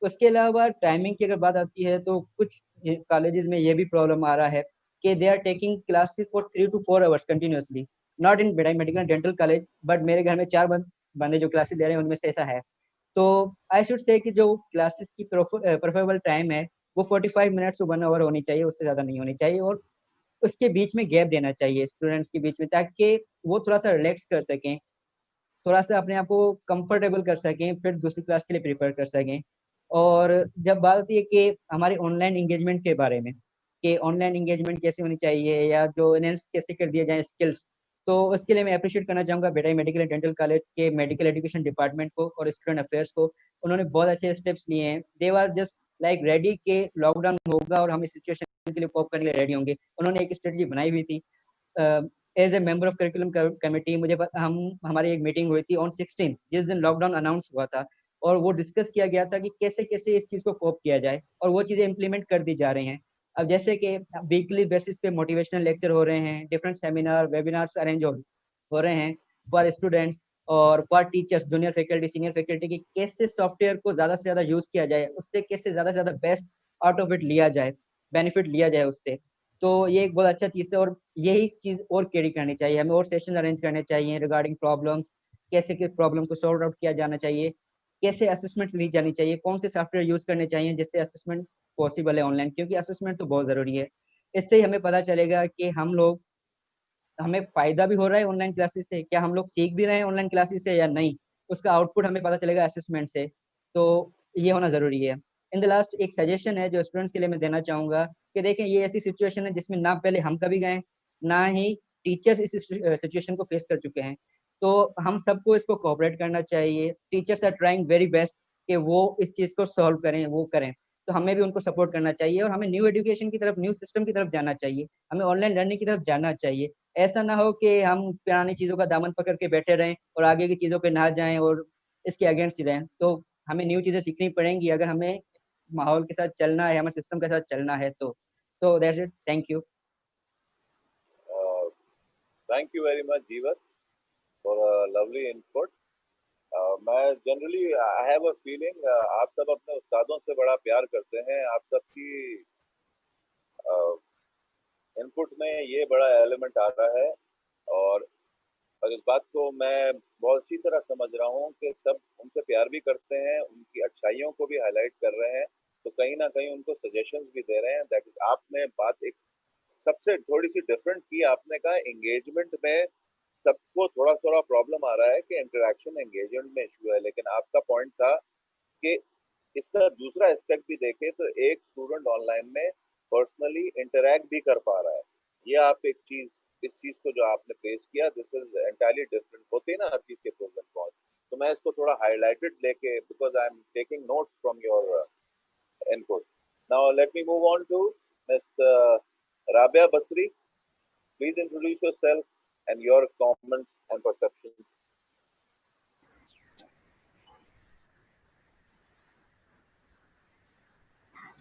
उसके अलावा टाइमिंग की अगर बात आती है तो कुछ कॉलेजेस में ये भी प्रॉब्लम आ रहा है कि they are taking classes for 3 to 4 hours continuously, not in medical dental college, but मेरे घर में 4 बंदे जो क्लासेस ले रहे हैं उनमें से ऐसा है. तो आई शुड से कि जो क्लासेस की प्रेफरेबल टाइम है वो 45 मिनट्स to 1 hour होनी चाहिए, उससे ज़्यादा नहीं होनी चाहिए. और उसके बीच में गैप देना चाहिए स्टूडेंट्स के बीच में, ताकि वो थोड़ा सा रिलैक्स कर सकें, थोड़ा सा अपने आप को कंफर्टेबल कर सकें, फिर दूसरी क्लास के लिए प्रिपेयर कर सकें. और जब बात आती है कि हमारे ऑनलाइन एंगेजमेंट के बारे में, कि ऑनलाइन एंगेजमेंट कैसे होनी चाहिए या जो एनहेंस कैसे कर दिए जाए स्किल्स, तो उसके लिए मैं अप्रिशिएट करना चाहूँगा बेटाई मेडिकल एंड डेंटल कॉलेज के मेडिकल एजुकेशन डिपार्टमेंट को और स्टूडेंट अफेयर्स को. उन्होंने बहुत अच्छे स्टेप्स लिए हैं. They are just like ready के लॉकडाउन होगा और हम इस सिचुएशन के लिए कोप करने के लिए रेडी होंगे. उन्होंने एक स्ट्रेटजी बनाई हुई थी. As a member of curriculum committee हमारी एक मीटिंग हुई थी ऑन 16 जिस दिन लॉकडाउन अनाउंस हुआ था, और वो डिस्कस किया गया था कि कैसे कैसे इस चीज़ को कोप किया जाए, और वो चीज़ें इंप्लीमेंट कर दी जा रही हैं. अब जैसे कि वीकली बेसिस पे मोटिवेशनल लेक्चर हो रहे हैं, डिफरेंट सेमिनार वेबिनार्स अरेंज हो रहे हैं फॉर स्टूडेंट्स और for teachers, junior faculty, senior faculty, की कैसे सॉफ्टवेयर को ज़्यादा से ज़्यादा यूज़ किया जाए, उससे कैसे ज़्यादा से ज़्यादा बेस्ट आउट ऑफ इट लिया जाए, बेनिफिट लिया जाए उससे. तो ये एक बहुत अच्छा चीज़ है, और यही चीज़ और कैरी करनी चाहिए. हमें और सेशन अरेंज करने चाहिए रिगार्डिंग प्रॉब्लम्स, कैसे किस प्रॉब्लम को सॉल्व आउट किया जाना चाहिए. कैसे असेसमेंट ली जानी चाहिए, कौन से सॉफ्टवेयर यूज करने चाहिए जिससे असेसमेंट पॉसिबल है ऑनलाइन, क्योंकि असेसमेंट तो बहुत जरूरी है। इससे ही हमें पता चलेगा कि हमें फायदा भी हो रहा है ऑनलाइन क्लासेस से, क्या हम लोग सीख भी रहे हैं ऑनलाइन क्लासेस से या नहीं, उसका आउटपुट हमें पता चलेगा असेसमेंट से। तो ये होना जरूरी है। इन द लास्ट एक सजेशन है जो स्टूडेंट्स के लिए मैं देना चाहूंगा कि देखें, ये ऐसी सिचुएशन है जिसमें ना पहले हम कभी गए, ना ही टीचर्स इस सिचुएशन को फेस कर चुके हैं। तो हम सबको इसको कोऑपरेट करना चाहिए। Teachers are trying very best कि वो इस चीज को सॉल्व करें, वो करें, तो हमें भी उनको सपोर्ट करना चाहिए और हमें न्यू एजुकेशन की तरफ, न्यू सिस्टम की तरफ जाना चाहिए, हमें ऑनलाइन लर्निंग की तरफ जाना चाहिए। ऐसा ना हो कि हम पुरानी चीजों का दामन पकड़ के बैठे रहें और आगे की चीजों पे ना जाएं और इसके अगेंस्ट रहें। तो हमें न्यू चीजें सीखनी पड़ेंगी अगर हमें माहौल के साथ चलना है, हमें सिस्टम के साथ चलना है। तो that's it, thank you. Thank you very much जीवत फॉर लवली इनपुट। मैं generally I have a feeling आप सब अपने उस्तादों से बड़ा प्यार करते हैं। आप सबकी इनपुट में ये बड़ा एलिमेंट आ रहा है, और इस बात को मैं बहुत अच्छी तरह समझ रहा हूँ कि सब उनसे प्यार भी करते हैं, उनकी अच्छाइयों को भी हाईलाइट कर रहे हैं, तो कहीं ना कहीं उनको सजेशंस भी दे रहे हैं। दैट इज, आपने बात एक सबसे थोड़ी सी डिफरेंट की। आपने कहा एंगेजमेंट में सबको थोड़ा थोड़ा प्रॉब्लम आ रहा है कि इंटरेक्शन एंगेजमेंट में इशू है, लेकिन आपका पॉइंट था कि इसका दूसरा एस्पेक्ट भी देखें तो एक स्टूडेंट ऑनलाइन में पर्सनली इंटरेक्ट भी कर पा रहा है। ये आप एक चीज, इस चीज को जो आपने पेश किया, दिस इज एंटायरली डिफरेंट। होते हैं ना हर चीज के प्रोज एंड कॉन्स, तो मैं इसको थोड़ा हाईलाइटेड लेके, because I am taking notes from your input. Now let me move on to miss Rabia Basri. Please introduce yourself and your comments and perceptions.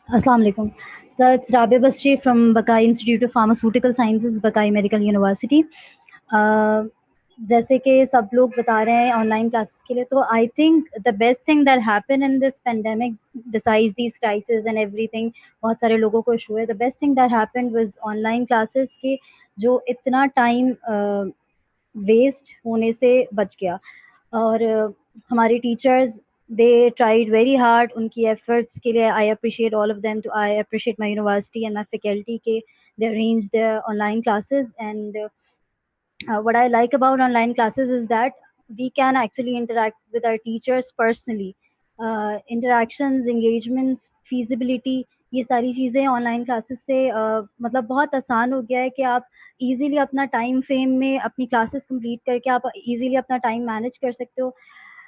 Assalamu alaikum. So it's Rabia Basri from Bakai Institute of Pharmaceutical Sciences, Bakai Medical University. जैसे कि सब लोग बता रहे हैं online classes के लिए, तो I think the best thing that happen in this pandemic decides these crisis and everything, बहुत सारे लोगों को इशू है, the best thing that happen was online classes के जो इतना टाइम वेस्ट होने से बच गया। और हमारे teachers they tried very hard, उनकी efforts के लिए I appreciate all of them, I appreciate my university and my faculty के they arranged their online classes. And what I like about online classes is that we can actually interact with our teachers personally. Interactions, engagements, feasibility, ये सारी चीज़ें online classes से मतलब बहुत आसान हो गया है कि आप इजीली अपना टाइम फ्रेम में अपनी क्लासेस कंप्लीट करके आप इजीली अपना टाइम मैनेज कर सकते हो.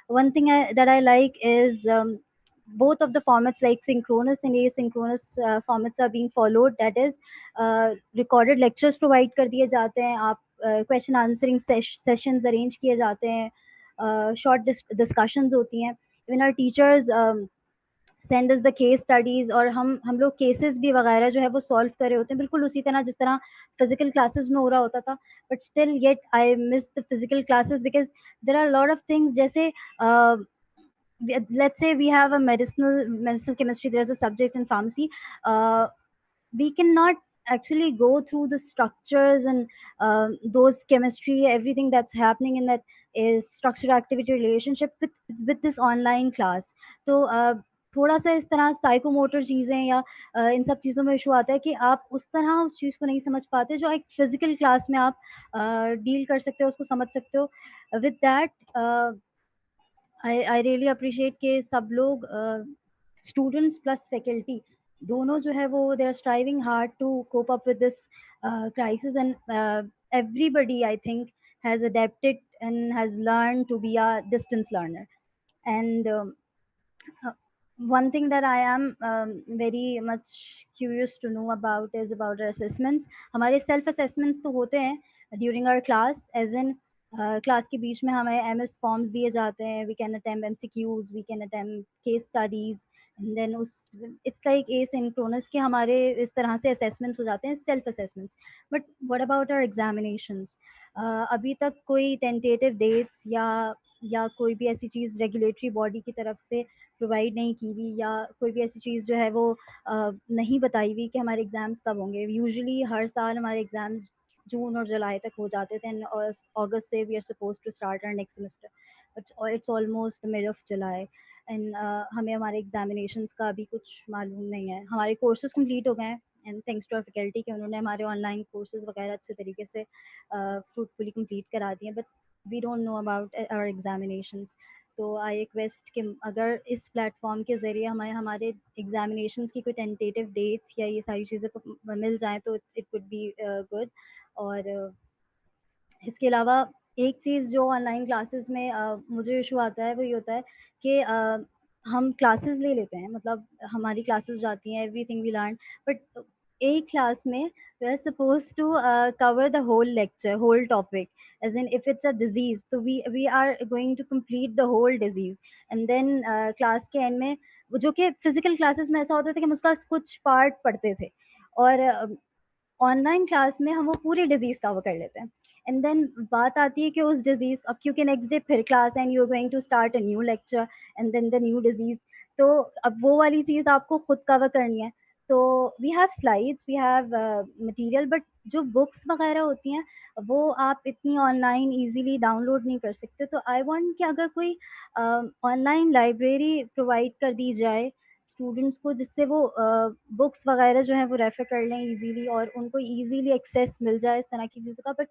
One thing that I like is both of the formats, like synchronous and asynchronous formats, are being followed. That is, recorded lectures provide कर दिए जाते हैं, आप question answering sessions arrange किए जाते हैं, short discussions होती हैं. Even our teachers send us the case studies, और हम लोग केसेस भी वगैरह जो है वो सॉल्व कर रहे होते हैं, बिल्कुल उसी तरह जिस तरह फिजिकल क्लासेस में हो रहा होता था. But still yet I miss the physical classes because there are lot of things. जैसे let's say we have a medicinal chemistry, there's a subject in pharmacy, we cannot actually go through the structures and those chemistry, everything that's happening in that is structure activity relationship with this online class. तो थोड़ा सा इस तरह psychomotor चीज़ें या इन सब चीज़ों में इशू आता है कि आप उस तरह उस चीज़ को नहीं समझ पाते जो एक फिजिकल क्लास में आप डील कर सकते हो, उसको समझ सकते हो. With that I really appreciate कि सब लोग स्टूडेंट्स प्लस फैकल्टी दोनों जो है वो they are striving hard to cope up with this crisis, and everybody I think has adapted and has learned to be a distance learner. And uh, one thing that I am very much curious to know about is about our assessments. हमारे self assessments तो होते हैं during our class, as in class के बीच में हमें MS forms दिए जाते हैं, we can attempt MCQs, we can attempt case studies, and then उस इट्स लाइक एसिंक्रोनस के हमारे इस तरह से असेसमेंट्स हो जाते हैं, self assessments. But what about our examinations? अभी तक कोई टेंटेटिव डेट्स या कोई भी ऐसी चीज़ रेगुलेटरी बॉडी की तरफ से प्रोवाइड नहीं की हुई, या कोई भी ऐसी चीज़ जो है वो नहीं बताई हुई कि हमारे एग्ज़ाम्स कब होंगे. यूजुअली हर साल हमारे एग्ज़ाम्स जून और जुलाई तक हो जाते थे, एंड अगस्त से we are suppose to start our next semester, but it's almost mid of July. And हमें हमारे एग्जामिनेशंस का अभी कुछ मालूम नहीं है. हमारे कोर्सेज कंप्लीट हो गए हैं and thanks to our faculty कि उन्होंने हमारे ऑनलाइन कोर्सेज वगैरह अच्छे तरीके से फ्रूटफुली कंप्लीट करा दिए, but we don't know about our examinations. तो आई रिक्वेस्ट कि अगर इस प्लेटफॉर्म के ज़रिए हमें हमारे एग्जामिनेशंस की कोई टेंटेटिव डेट्स या ये सारी चीज़ें मिल जाएँ तो इट वुड बी गुड. और इसके अलावा एक चीज़ जो ऑनलाइन क्लासेस में मुझे इशू आता है वो ये होता है कि हम क्लासेस ले लेते हैं, मतलब हमारी क्लासेस जाती हैं, एवरीथिंग वी लर्न, बट एक क्लास में we are suppose to cover the whole lecture, whole topic, as in if it's a disease तो we are going to complete the whole disease, and then class के end में जो कि physical classes में ऐसा होता था कि हम उसका कुछ पार्ट पढ़ते थे, और ऑनलाइन क्लास में हम वो पूरी डिजीज कवर कर लेते हैं. एंड देन बात आती है कि उस डिजीज, अब क्योंकि नेक्स्ट डे फिर class and you are going to start a new lecture and then the new disease, तो अब वो वाली चीज़ आपको खुद कवर करनी है. तो we have slides, we have material, but जो बुक्स वगैरह होती हैं वो आप इतनी ऑनलाइन इजीली डाउनलोड नहीं कर सकते. तो आई वांट कि अगर कोई ऑनलाइन लाइब्रेरी प्रोवाइड कर दी जाए स्टूडेंट्स को, जिससे वो बुक्स वगैरह जो हैं वो रेफ़र कर लें इजीली और उनको इजीली एक्सेस मिल जाए इस तरह की चीज़ों का. But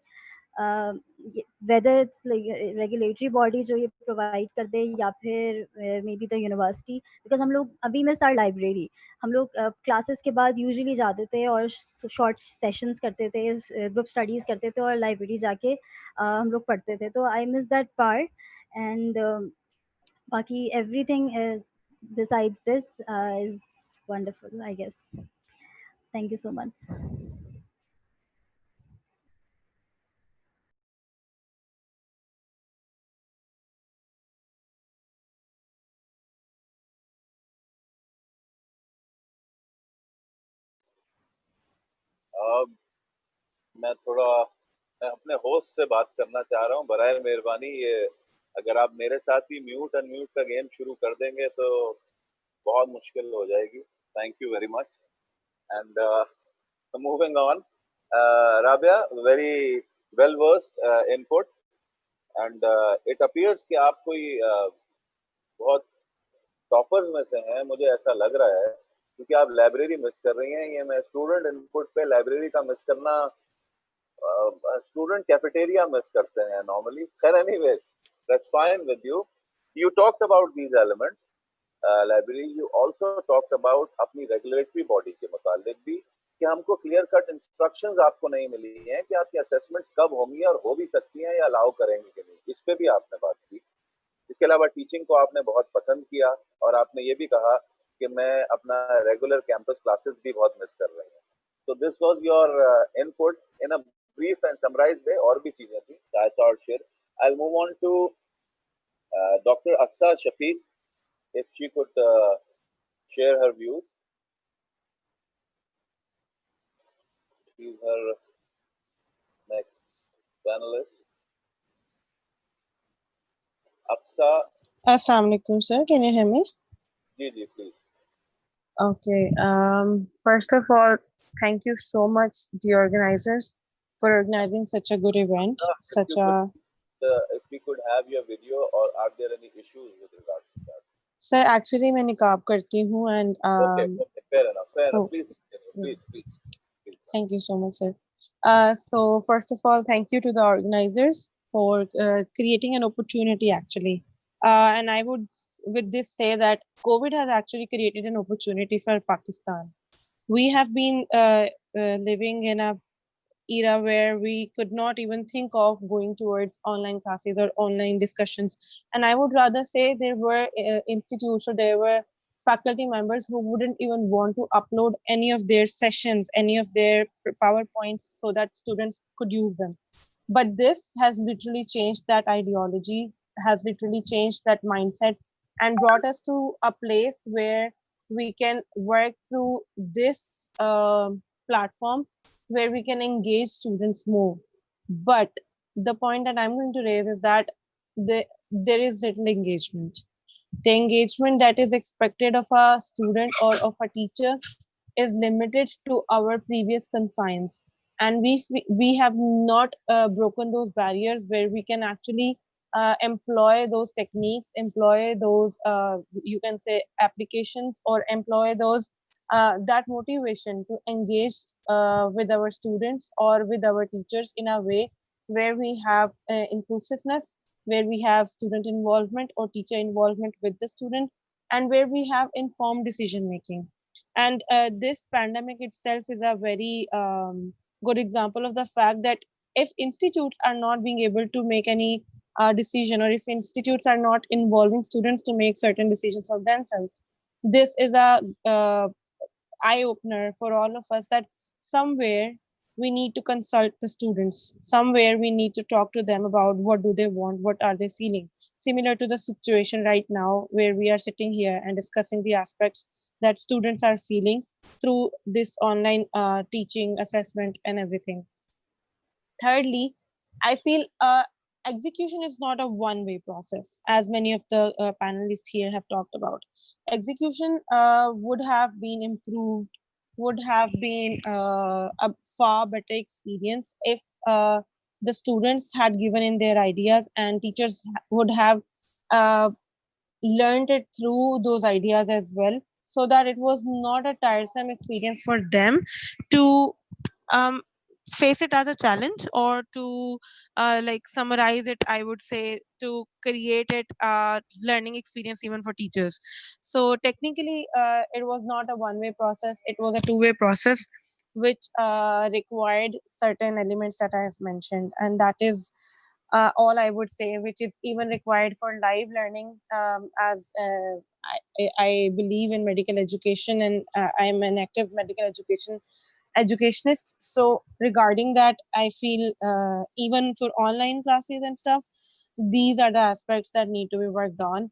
whether it's like regulatory body जो ये प्रोवाइड कर दे या फिर may be the university, because हम लोग अभी मिस आर लाइब्रेरी. हम लोग क्लासेस के बाद यूजुअली जाते थे और शॉर्ट सेशंस करते थे, ग्रुप स्टडीज़ करते थे और लाइब्रेरी जाके हम लोग पढ़ते थे. तो I miss that part. And बाकी everything besides this is wonderful, I guess. Thank you so much. मैं अपने होस्ट से बात करना चाह रहा हूँ, बराए मेहरबानी ये अगर आप मेरे साथ ही म्यूट अनम्यूट का गेम शुरू कर देंगे तो बहुत मुश्किल हो जाएगी. Thank you very much. And moving on, Rabia, very well versed input, and it appears कि आप कोई बहुत टॉपर्स में से हैं, मुझे ऐसा लग रहा है, क्योंकि आप लाइब्रेरी मिस कर रही हैं. ये मैं स्टूडेंट इनपुट पे लाइब्रेरी का मिस करना, स्टूडेंट कैफेटेरिया मिस करते हैं नॉर्मली. खैर, anyways, that's fine with you. You talked about these elements, library. You also talked about अपनी रेगुलेटरी बॉडी के मुतालिक भी कि हमको क्लियर कट इंस्ट्रक्शंस आपको नहीं मिली हैं कि आपकी असेसमेंट कब होंगी और हो भी सकती हैं या अलाउ करेंगे कि नहीं. इस पे भी आपने बात की. इसके अलावा टीचिंग को आपने बहुत पसंद किया और आपने ये भी कहा कि मैं अपना रेगुलर कैंपस क्लासेस भी बहुत मिस कर रही हूँ. So this was your input in a brief and summarized way. और भी चीजें थी I thought share. I'll move on to Dr. Aqsa Shafique, if she could share her views. She's her next panelist. Aqsa. Assalamu alaikum, sir. Can you hear me? Ji, please. Okay. First of all, thank you so much, the organizers, for organizing such a good event. If we could have your video, or are there any issues with regards to that? Sir, actually, मैं निकाब करती हूँ and okay, fair enough. Please. Thank you so much, sir. So first of all, thank you to the organizers for creating an opportunity, actually. And I would with this say that COVID has actually created an opportunity for Pakistan. We have been living in a era where we could not even think of going towards online classes or online discussions. And I would rather say there were institutes or there were faculty members who wouldn't even want to upload any of their sessions, any of their PowerPoints so that students could use them. But this has literally changed that ideology, has literally changed that mindset and brought us to a place where we can work through this platform where we can engage students more. But the point that I'm going to raise is that there is little engagement. The engagement that is expected of a student or of a teacher is limited to our previous conscience. And we have not broken those barriers where we can actually employ those techniques, employ those you can say applications, or employ those that motivation to engage with our students or with our teachers in a way where we have inclusiveness, where we have student involvement or teacher involvement with the student, and where we have informed decision making. And this pandemic itself is a very good example of the fact that if institutes are not being able to make any decision, or if institutes are not involving students to make certain decisions for themselves, this is a eye opener for all of us that somewhere we need to consult the students, somewhere we need to talk to them about what do they want, what are they feeling, similar to the situation right now where we are sitting here and discussing the aspects that students are feeling through this online teaching, assessment, and everything. Thirdly, I feel execution is not a one-way process, as many of the panelists here have talked about. Execution would have been improved, would have been a far better experience if the students had given in their ideas, and teachers would have uh, learned it through those ideas as well, so that it was not a tiresome experience for them to um, face it as a challenge, or to like summarize it, I would say, to create it learning experience even for teachers. So technically it was not a one-way process, it was a two-way process, which required certain elements that I have mentioned, and that is all I would say, which is even required for live learning, as I believe in medical education, and I am an active medical educationist. So regarding that, I feel even for online classes and stuff, these are the aspects that need to be worked on.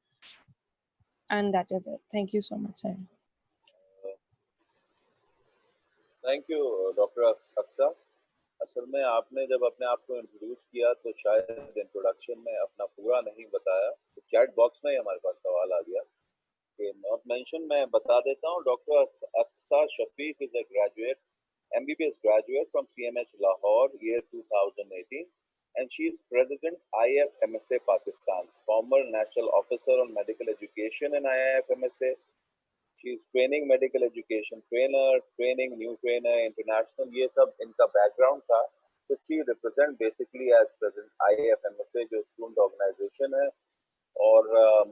And that is it. Thank you so much, sir. Thank you doctor Aqsa. असल में आपने जब अपने आप को introduce किया तो शायद इंट्रोडक्शन में अपना पूरा नहीं बताया, तो चैट बॉक्स में ही हमारे पास सवाल आ गया कि नॉट मेंशन। मैं बता देता हूँ, doctor Aqsa Shafiq is a graduate, MBBS graduate from CMH Lahore, year 2018, and she is President IFMSA Pakistan, former National Officer on Medical Education in IFMSA. She is training medical education trainer, training new trainer, international, ये सब इनका background था। So she represent basically as President IFMSA, जो student organization है। और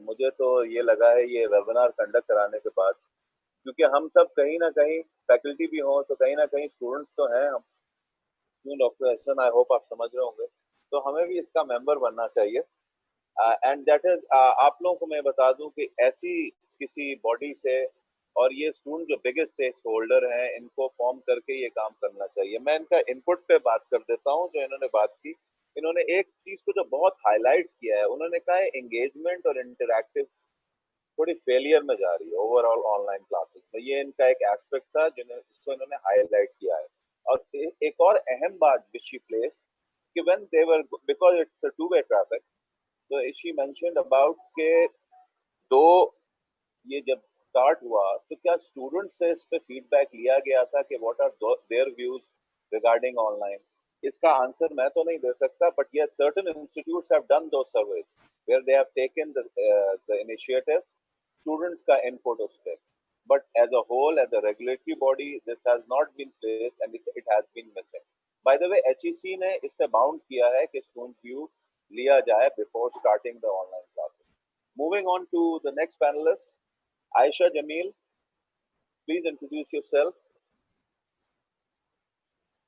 मुझे तो ये लगा है ये वेबिनार कंडक्ट कराने के बाद, क्योंकि हम सब कहीं ना कहीं फैकल्टी भी हों तो कहीं ना कहीं स्टूडेंट्स तो हैं हम, क्यों डॉक्टर एहसन, आई होप आप समझ रहे होंगे, तो हमें भी इसका मेंबर बनना चाहिए। एंड दैट इज आप लोगों को मैं बता दूं कि ऐसी किसी बॉडी से, और ये स्टूडेंट जो बिगेस्ट स्टेक होल्डर हैं, इनको फॉर्म करके ये काम करना चाहिए। मैं इनका इनपुट पे बात कर देता हूँ जो इन्होंने बात की। इन्होंने एक चीज को जो बहुत हाईलाइट किया है, उन्होंने कहा है एंगेजमेंट और इंटरैक्टिव थोड़ी फेलियर में जा रही है ओवरऑल ऑनलाइन क्लासेस में। ये इनका एक एस्पेक्ट था जिसको इन्होंने हाईलाइट किया है। और एक और अहम बात विच शी प्लेस कि when they were, because it's a two way traffic, तो शी मेंशन्ड अबाउट के दो ये जब स्टार्ट हुआ तो क्या स्टूडेंट से इस पे फीडबैक लिया गया था कि what are their views regarding online? इसका आंसर मैं तो नहीं दे सकता, but yes, certain institutes have done those surveys where they have taken the initiative, students का इनपुट उस पे। But as a whole, as a regulatory body, this has not been placed and it has been missing. By the way, HEC ने इस पे bound किया है कि student view लिया जाए before starting the online classes. Moving on to the next panelist, Aisha Jamil, please introduce yourself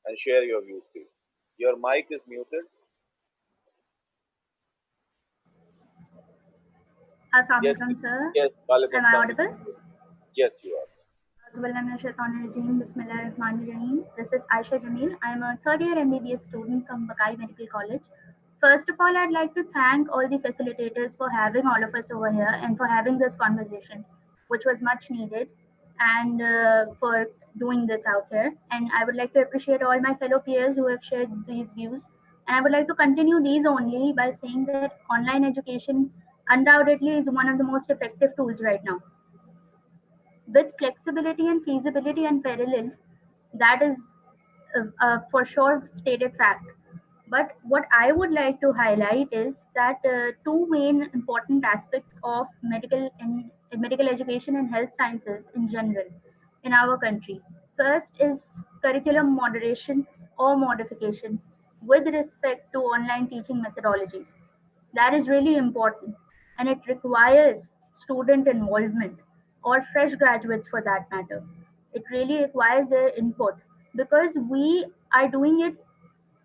and share your views, please. Your mic is muted. Assalamualaikum, sir. Yes, Walaikum Am I Assalam. audible? Yes, you are. Bismillahirrahmanirrahim. This is Aisha Jamil. I am a third year MBBS student from Bakai Medical College. First of all, I'd like to thank all the facilitators for having all of us over here and for having this conversation, which was much needed, and for doing this out here. And I would like to appreciate all my fellow peers who have shared these views. And I would like to continue these only by saying that online education undoubtedly is one of the most effective tools right now. With flexibility and feasibility and parallel, that is a for sure stated fact. But what I would like to highlight is that two main important aspects of medical education and health sciences in general in our country. First is curriculum moderation or modification with respect to online teaching methodologies. That is really important, and it requires student involvement or fresh graduates for that matter. It really requires their input because we are doing it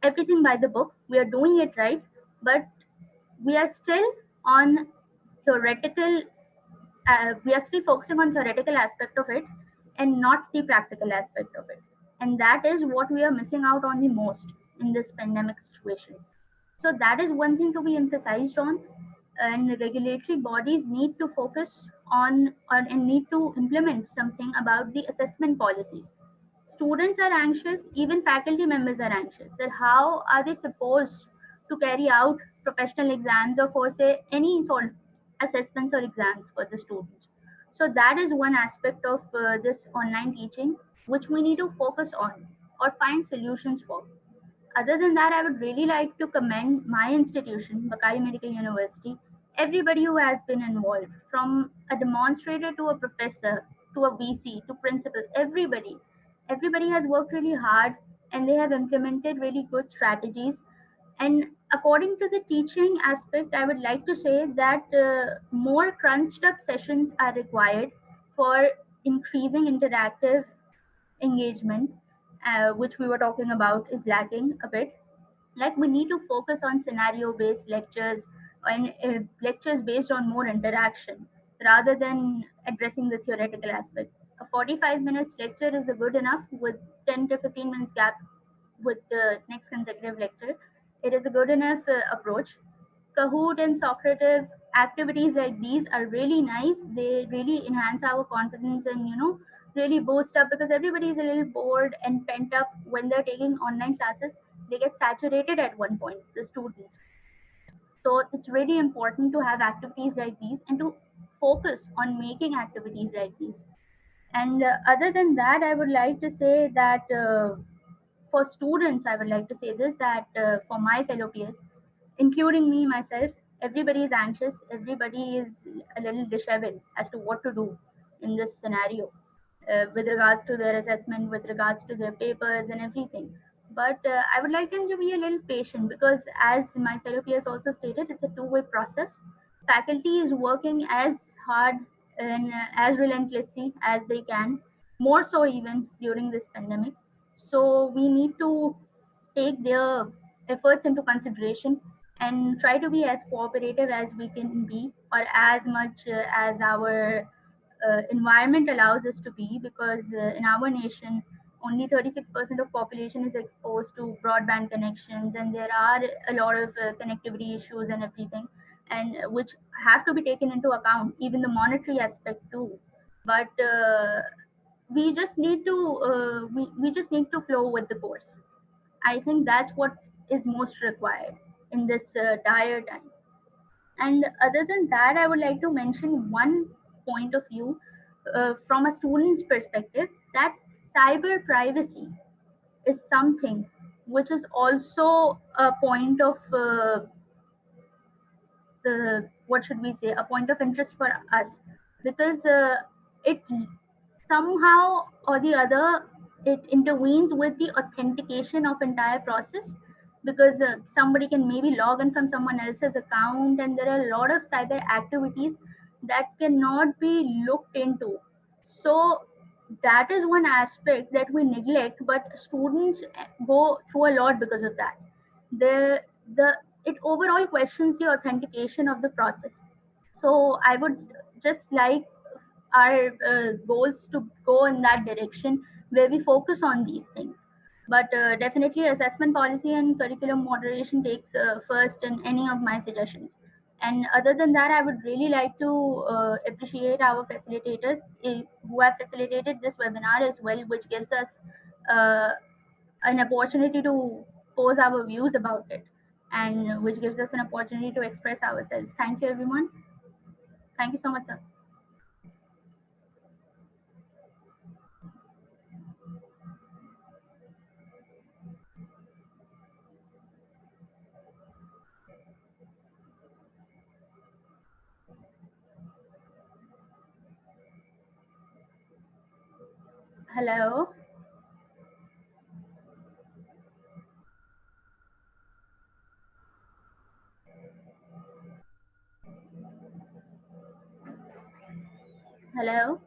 everything by the book. We are doing it right, but we are still on theoretical. We are still focusing on theoretical aspect of it and not the practical aspect of it. And that is what we are missing out on the most in this pandemic situation. So that is one thing to be emphasized on, and regulatory bodies need to focus on and need to implement something about the assessment policies. Students are anxious, even faculty members are anxious that how are they supposed to carry out professional exams or for say any sort of assessments or exams for the students. So that is one aspect of this online teaching which we need to focus on or find solutions for. Other than that, I would really like to commend my institution, Bakai Medical University, everybody who has been involved, from a demonstrator to a professor to a VC to principals, everybody. Everybody has worked really hard and they have implemented really good strategies. And according to the teaching aspect, I would like to say that more crunched up sessions are required for increasing interactive engagement, which we were talking about, is lacking a bit. Like we need to focus on scenario based lectures and lectures based on more interaction rather than addressing the theoretical aspect. A 45 minutes lecture is good enough with 10 to 15 minutes gap with the next consecutive lecture. It is a good enough approach. Kahoot and Socrative activities like these are really nice. They really enhance our confidence and really boost up because everybody is a little bored and pent up when they're taking online classes. They get saturated at one point, the students. So it's really important to have activities like these and to focus on making activities like these. And other than that, I would like to say that for students, I would like to say this that for my fellow peers, including me myself, everybody is anxious, everybody is a little disheveled as to what to do in this scenario with regards to their assessment, with regards to their papers and everything. But I would like them to be a little patient because, as my fellow peers also stated, it's a two-way process. Faculty is working as hard and as relentlessly as they can, more so even during this pandemic. So we need to take their efforts into consideration and try to be as cooperative as we can be or as much as our environment allows us to be because in our nation only 36% of population is exposed to broadband connections and there are a lot of connectivity issues and everything and which have to be taken into account, even the monetary aspect too. But we just need to we just need to flow with the course. I think that's what is most required in this dire time. And other than that, I would like to mention one point of view from a student's perspective that cyber privacy is something which is also a point of what should we say, a point of interest for us because it somehow or the other it intervenes with the authentication of entire process because somebody can maybe log in from someone else's account and there are a lot of cyber activities that cannot be looked into. So that is one aspect that we neglect, but students go through a lot because of that. The it overall questions the authentication of the process. So I would just like our goals to go in that direction where we focus on these things. But definitely assessment policy and curriculum moderation takes first in any of my suggestions. And other than that, I would really like to appreciate our facilitators who have facilitated this webinar as well, which gives us uh, an opportunity to pose our views about it and which gives us an opportunity to express ourselves. Thank you, everyone. Thank you so much, sir. Hello. Hello.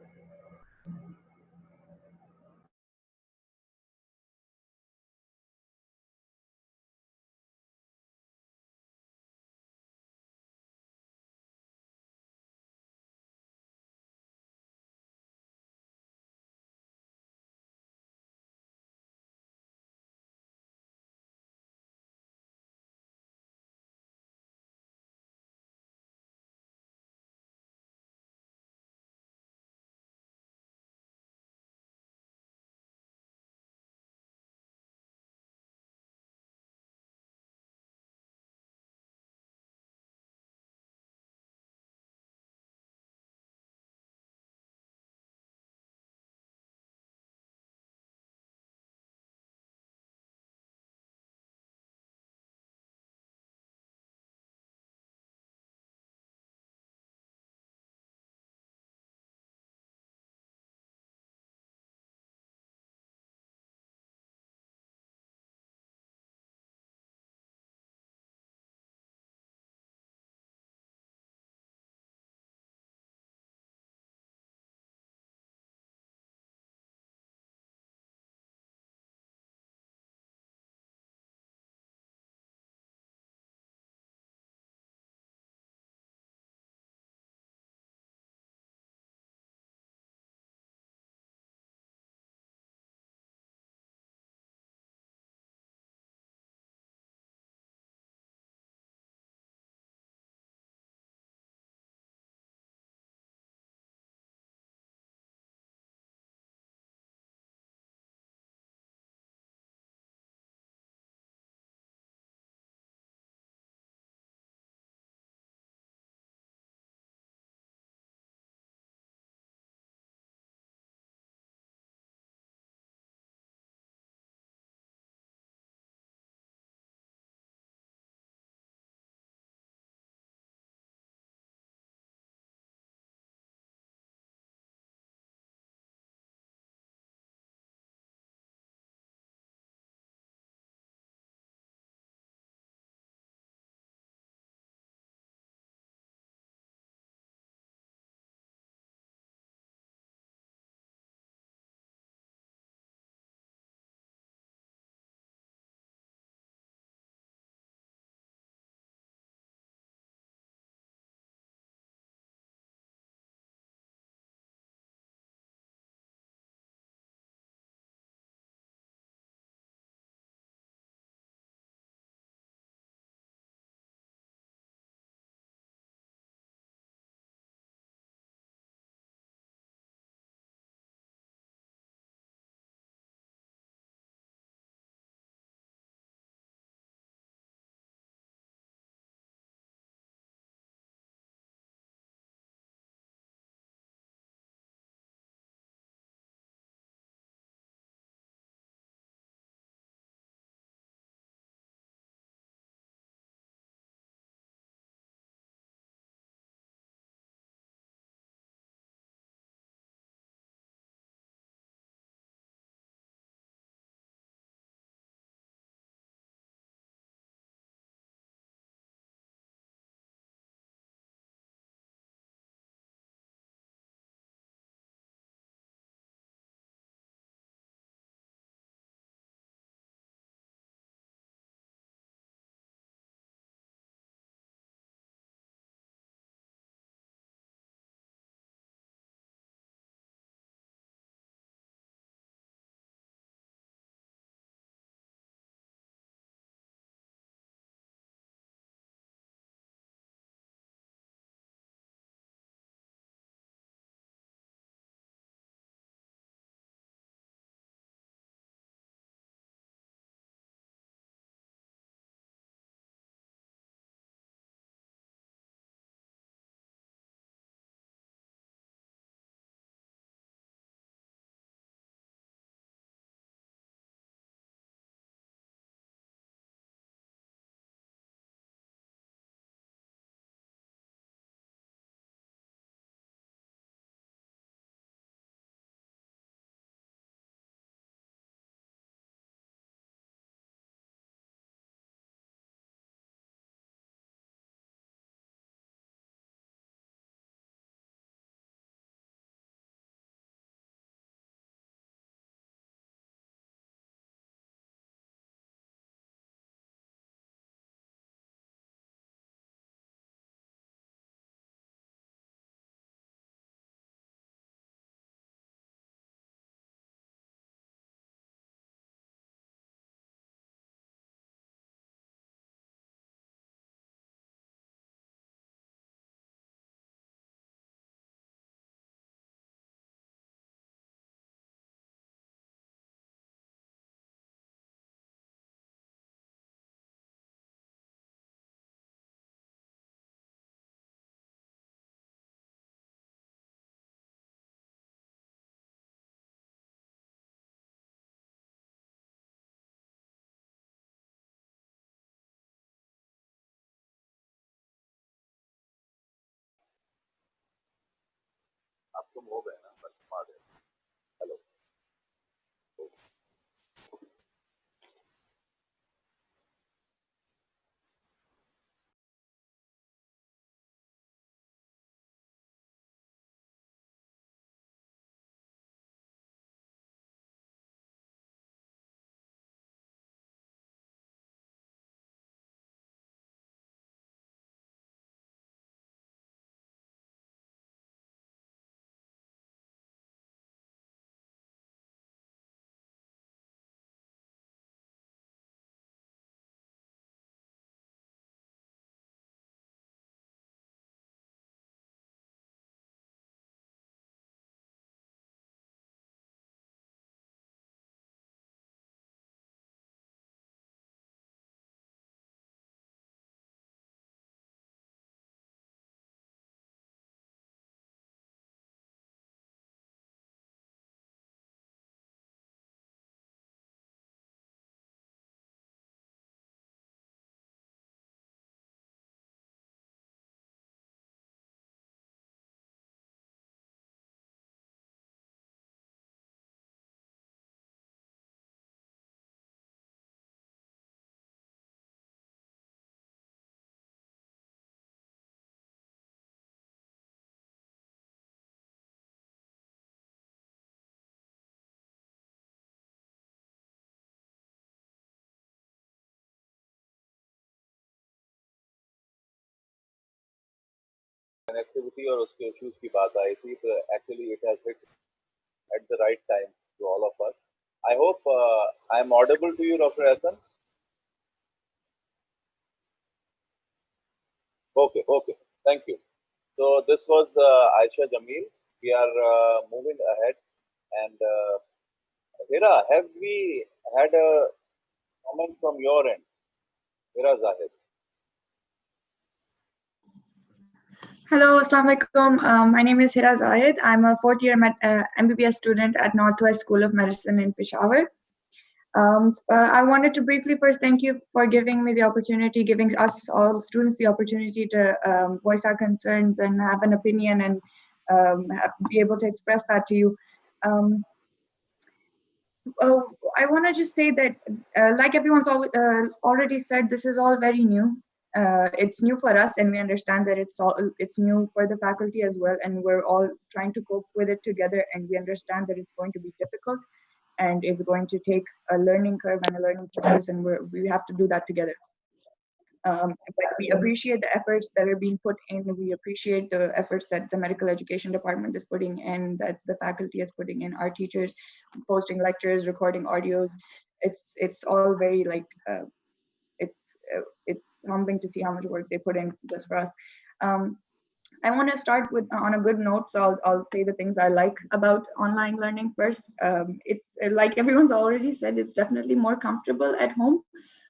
Mahadev. Hello. Connectivity और उसके issues की बात आई थी, तो actually it has hit at the right time to all of us. I hope I am audible to you, Dr. Hassan. Okay, okay. Thank you. So this was Aisha Jamil. We are moving ahead. And Hira, have we had a comment from your end? Hira Zahid. Hello, Assalamu alaikum. My name is Hira Zahid. I'm a fourth year MBBS student at Northwest School of Medicine in Peshawar. I wanted to briefly first thank you for giving me the opportunity, giving us all students the opportunity to voice our concerns and have an opinion and be able to express that to you. I want to just say that, like everyone's already said, this is all very new. It's new for us, and we understand that it's new for the faculty as well, and we're all trying to cope with it together. And we understand that it's going to be difficult, and it's going to take a learning curve and a learning process, and we have to do that together. But we appreciate the efforts that are being put in. We appreciate the efforts that the medical education department is putting in, that the faculty is putting in, our teachers posting lectures, recording audios. It's all very like it's humbling to see how much work they put in just for us. I want to start with on a good note, so I'll say the things I like about online learning first. It's like everyone's already said, it's definitely more comfortable at home,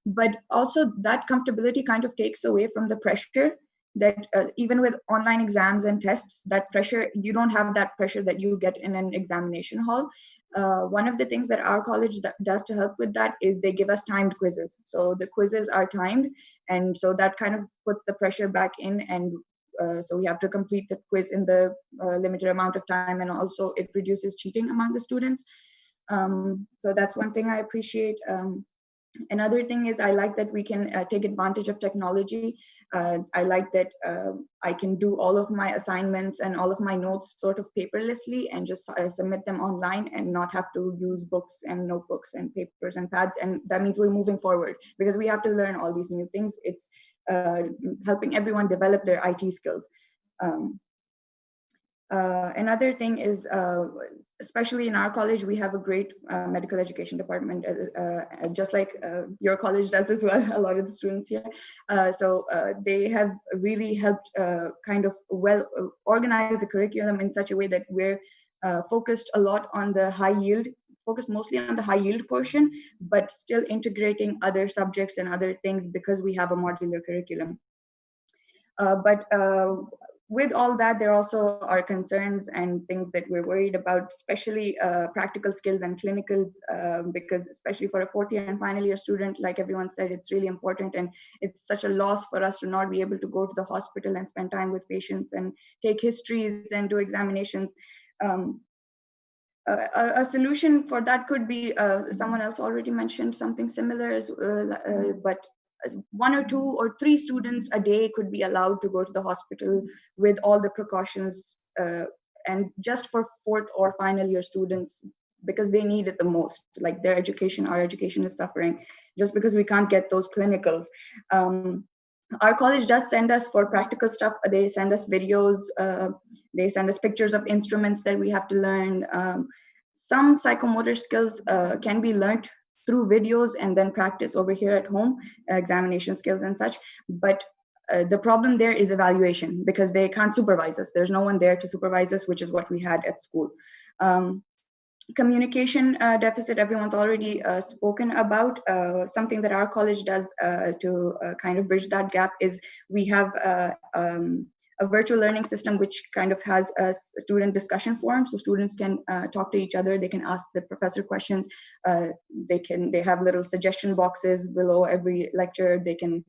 but also that comfortability kind of takes away from the pressure that even with online exams and tests, that pressure, you don't have that pressure that you get in an examination hall. One of the things that our college does to help with that is they give us timed quizzes. So the quizzes are timed, and so that kind of puts the pressure back in, and so we have to complete the quiz in the limited amount of time, and also it reduces cheating among the students. So that's one thing I appreciate. Another thing is I like that we can take advantage of technology. I like that I can do all of my assignments and all of my notes sort of paperlessly and just submit them online and not have to use books and notebooks and papers and pads. And that means we're moving forward because we have to learn all these new things. It's helping everyone develop their IT skills. Another thing is, especially in our college, we have a great medical education department, just like your college does as well, a lot of the students here. So they have really helped kind of well organize the curriculum in such a way that we're focused a lot on the high yield, focused mostly on the high yield portion, but still integrating other subjects and other things because we have a modular curriculum. But with all that, there also are concerns and things that we're worried about, especially practical skills and clinicals, because especially for a fourth year and final year student, like everyone said, it's really important. And it's such a loss for us to not be able to go to the hospital and spend time with patients and take histories and do examinations. a solution for that could be, someone else already mentioned something similar, but 1 or 2 or 3 students a day could be allowed to go to the hospital with all the precautions, and just for 4th or final year students, because they need it the most, like their education, our education is suffering just because we can't get those clinicals. Our college does send us for practical stuff. They send us videos, they send us pictures of instruments that we have to learn. Some psychomotor skills can be learned through videos and then practice over here at home, examination skills and such. But the problem there is evaluation, because they can't supervise us. There's no one there to supervise us, which is what we had at school. Communication deficit, everyone's already spoken about. Something that our college does to kind of bridge that gap is we have a virtual learning system which kind of has a student discussion forum, so students can talk to each other, they can ask the professor questions, they have little suggestion boxes below every lecture, they can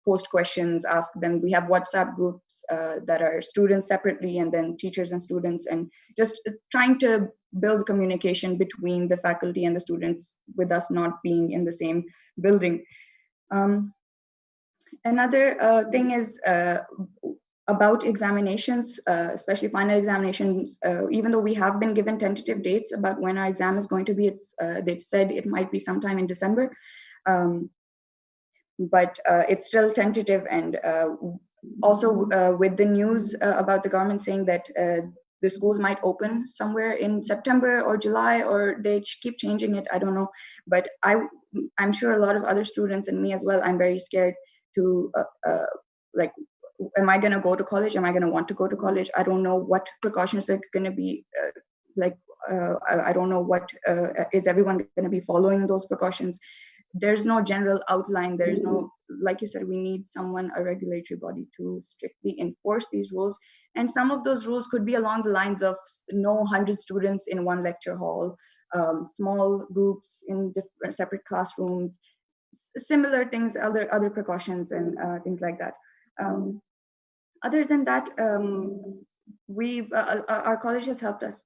post questions, ask them. We have WhatsApp groups that are students separately and then teachers and students, and just trying to build communication between the faculty and the students with us not being in the same building. Another thing is about examinations, especially final examinations. Even though we have been given tentative dates about when our exam is going to be, they've said it might be sometime in December. But it's still tentative, and also with the news about the government saying that the schools might open somewhere in September or July, or they keep changing it, I don't know. But I'm sure a lot of other students and me as well, I'm very scared to like, am I going to go to college? Am I going to want to go to college? I don't know what precautions are going to be like. I don't know what is everyone going to be following those precautions. There's no general outline. There's no, like you said, we need someone, a regulatory body, to strictly enforce these rules. And some of those rules could be along the lines of no 100 students in one lecture hall, small groups in different separate classrooms, similar things, other precautions and things like that. Other than that, our college has helped us,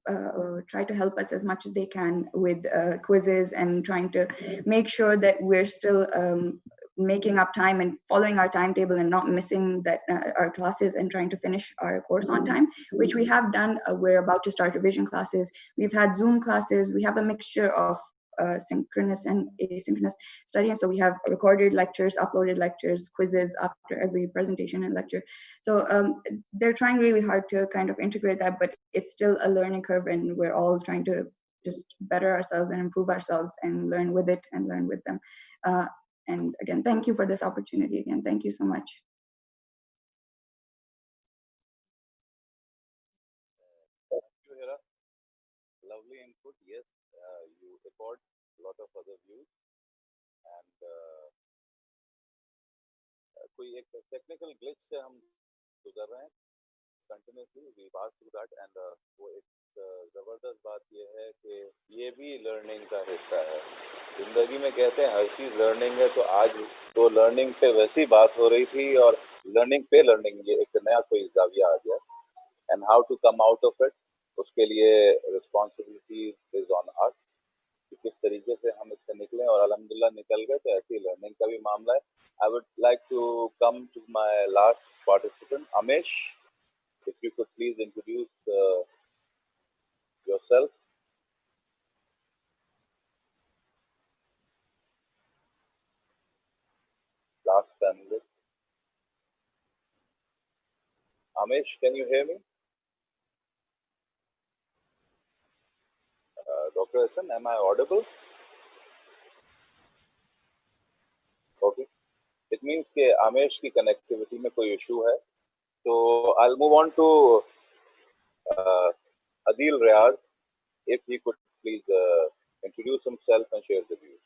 try to help us as much as they can with quizzes and trying to make sure that we're still making up time and following our timetable and not missing our classes, and trying to finish our course on time, which we have done. We're about to start revision classes. We've had Zoom classes. We have a mixture of synchronous and asynchronous study, and so we have recorded lectures, uploaded lectures, quizzes after every presentation and lecture. So they're trying really hard to kind of integrate that, but it's still a learning curve, and we're all trying to just better ourselves and improve ourselves and learn with it and learn with them. And again, thank you for this opportunity. Again, thank you so much. Thank you, Hira. Lovely input. Yes, you record a lot of other views, and कोई एक technical glitch से हम गुजर रहे हैं continuously. We pass through that, and वो एक जबरदस्त बात ये है कि ये भी learning का हिस्सा है. जिंदगी में कहते हैं हर चीज learning है, तो आज तो learning पे वैसी बात हो रही थी, और learning पे learning ये एक नया कोई जाविया आ गया, and how to come out of it, उसके लिए responsibility is on us. किस तरीके से हम इससे निकलें, और अल्हम्दुलिल्लाह निकल गए, तो ऐसी लर्निंग का भी मामला है. I would like to come to my last participant, Amesh. If you could please introduce yourself. Last panelist. Amesh, can you hear me? Dr. Hassan, am I audible? Okay. It means कि Amesh की connectivity में कोई issue है. So I'll move on to Adil Riaz. If he could please introduce himself and share the views.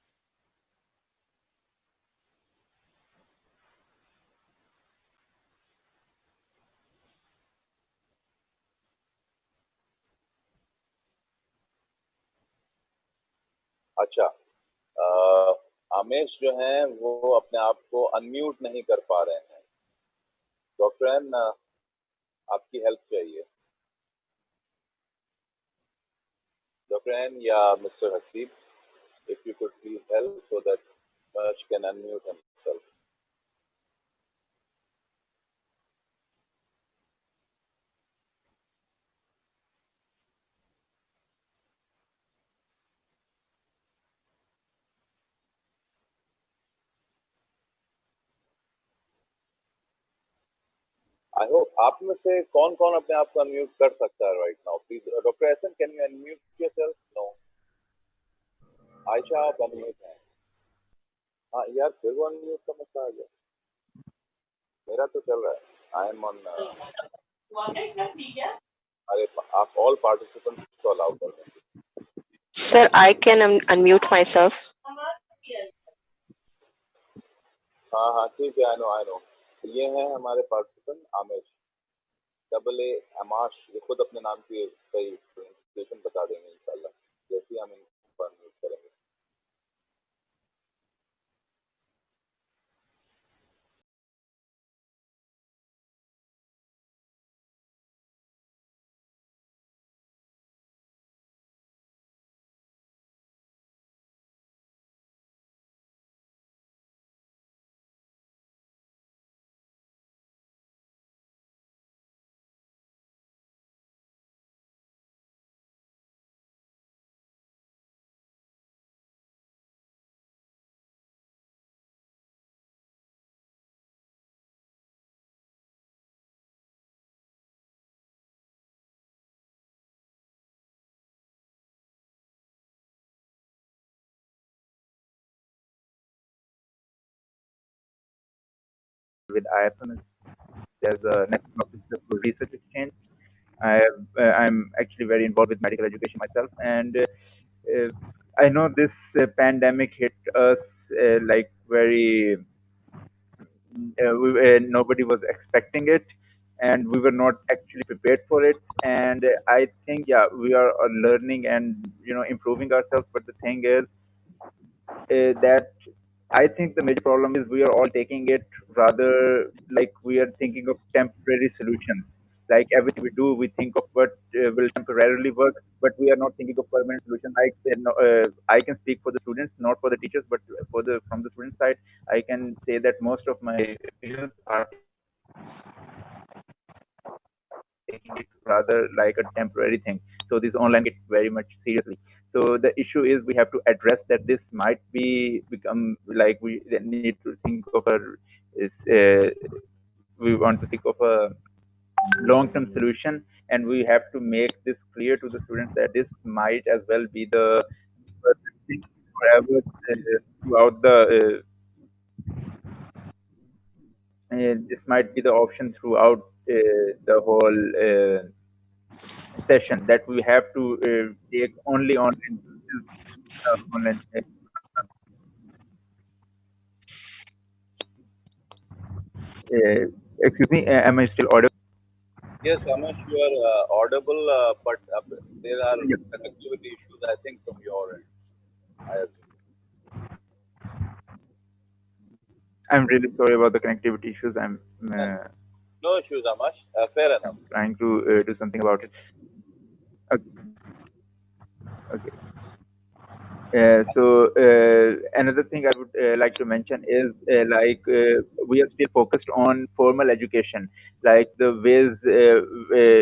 अच्छा, आमेश जो हैं वो अपने आप को अनम्यूट नहीं कर पा रहे हैं. डॉक्टर एन, आपकी हेल्प चाहिए. Dr. N, yeah, Mr. Hasib, if you could please help so that Mash can unmute himself. I hope आप में से कौन-कौन अपने आप को अनम्यूट कर सकता है right now? Please, Dr. Hasan, can you unmute yourself? No. Aisha, आप unmute हैं. हाँ यार, फिर वो unmute का मसला आ गया. मेरा तो चल रहा है. I am on. अरे आप all participants को allow कर दें. Sir, I can unmute myself. हाँ ठीक है, I know. ये हैं हमारे participant आमिश. AA अमाश, ये खुद अपने नाम की सही प्रोनाउंसिएशन बता देंगे इंशाल्लाह. जैसे हम इनको अनम्यूट करेंगे. With IFM, there's a network of research exchange. I'm actually very involved with medical education myself, and I know this pandemic hit us like very. Nobody was expecting it, and we were not actually prepared for it. And I think, yeah, we are learning and improving ourselves. But the thing is that I think the major problem is we are all taking it rather like we are thinking of temporary solutions. Like everything we do, we think of what will temporarily work, but we are not thinking of permanent solution. I can speak for the students, not for the teachers, but from the student side, I can say that most of my peers are taking it rather like a temporary thing. So this online get very much seriously. So the issue is we have to address that this might become like we need to think of we want to think of a long-term solution, and we have to make this clear to the students that this might as well be the thing forever throughout this might be the option throughout the whole session that we have to take only online online. Excuse me, am I still audible? Yes, Amish, you are audible, but there are connectivity issues, I think, from your end. I assume. I'm really sorry about the connectivity issues. No issues, Amish. Fair enough. Trying to do something about it. Okay. Another thing I would like to mention is we are still focused on formal education, like the ways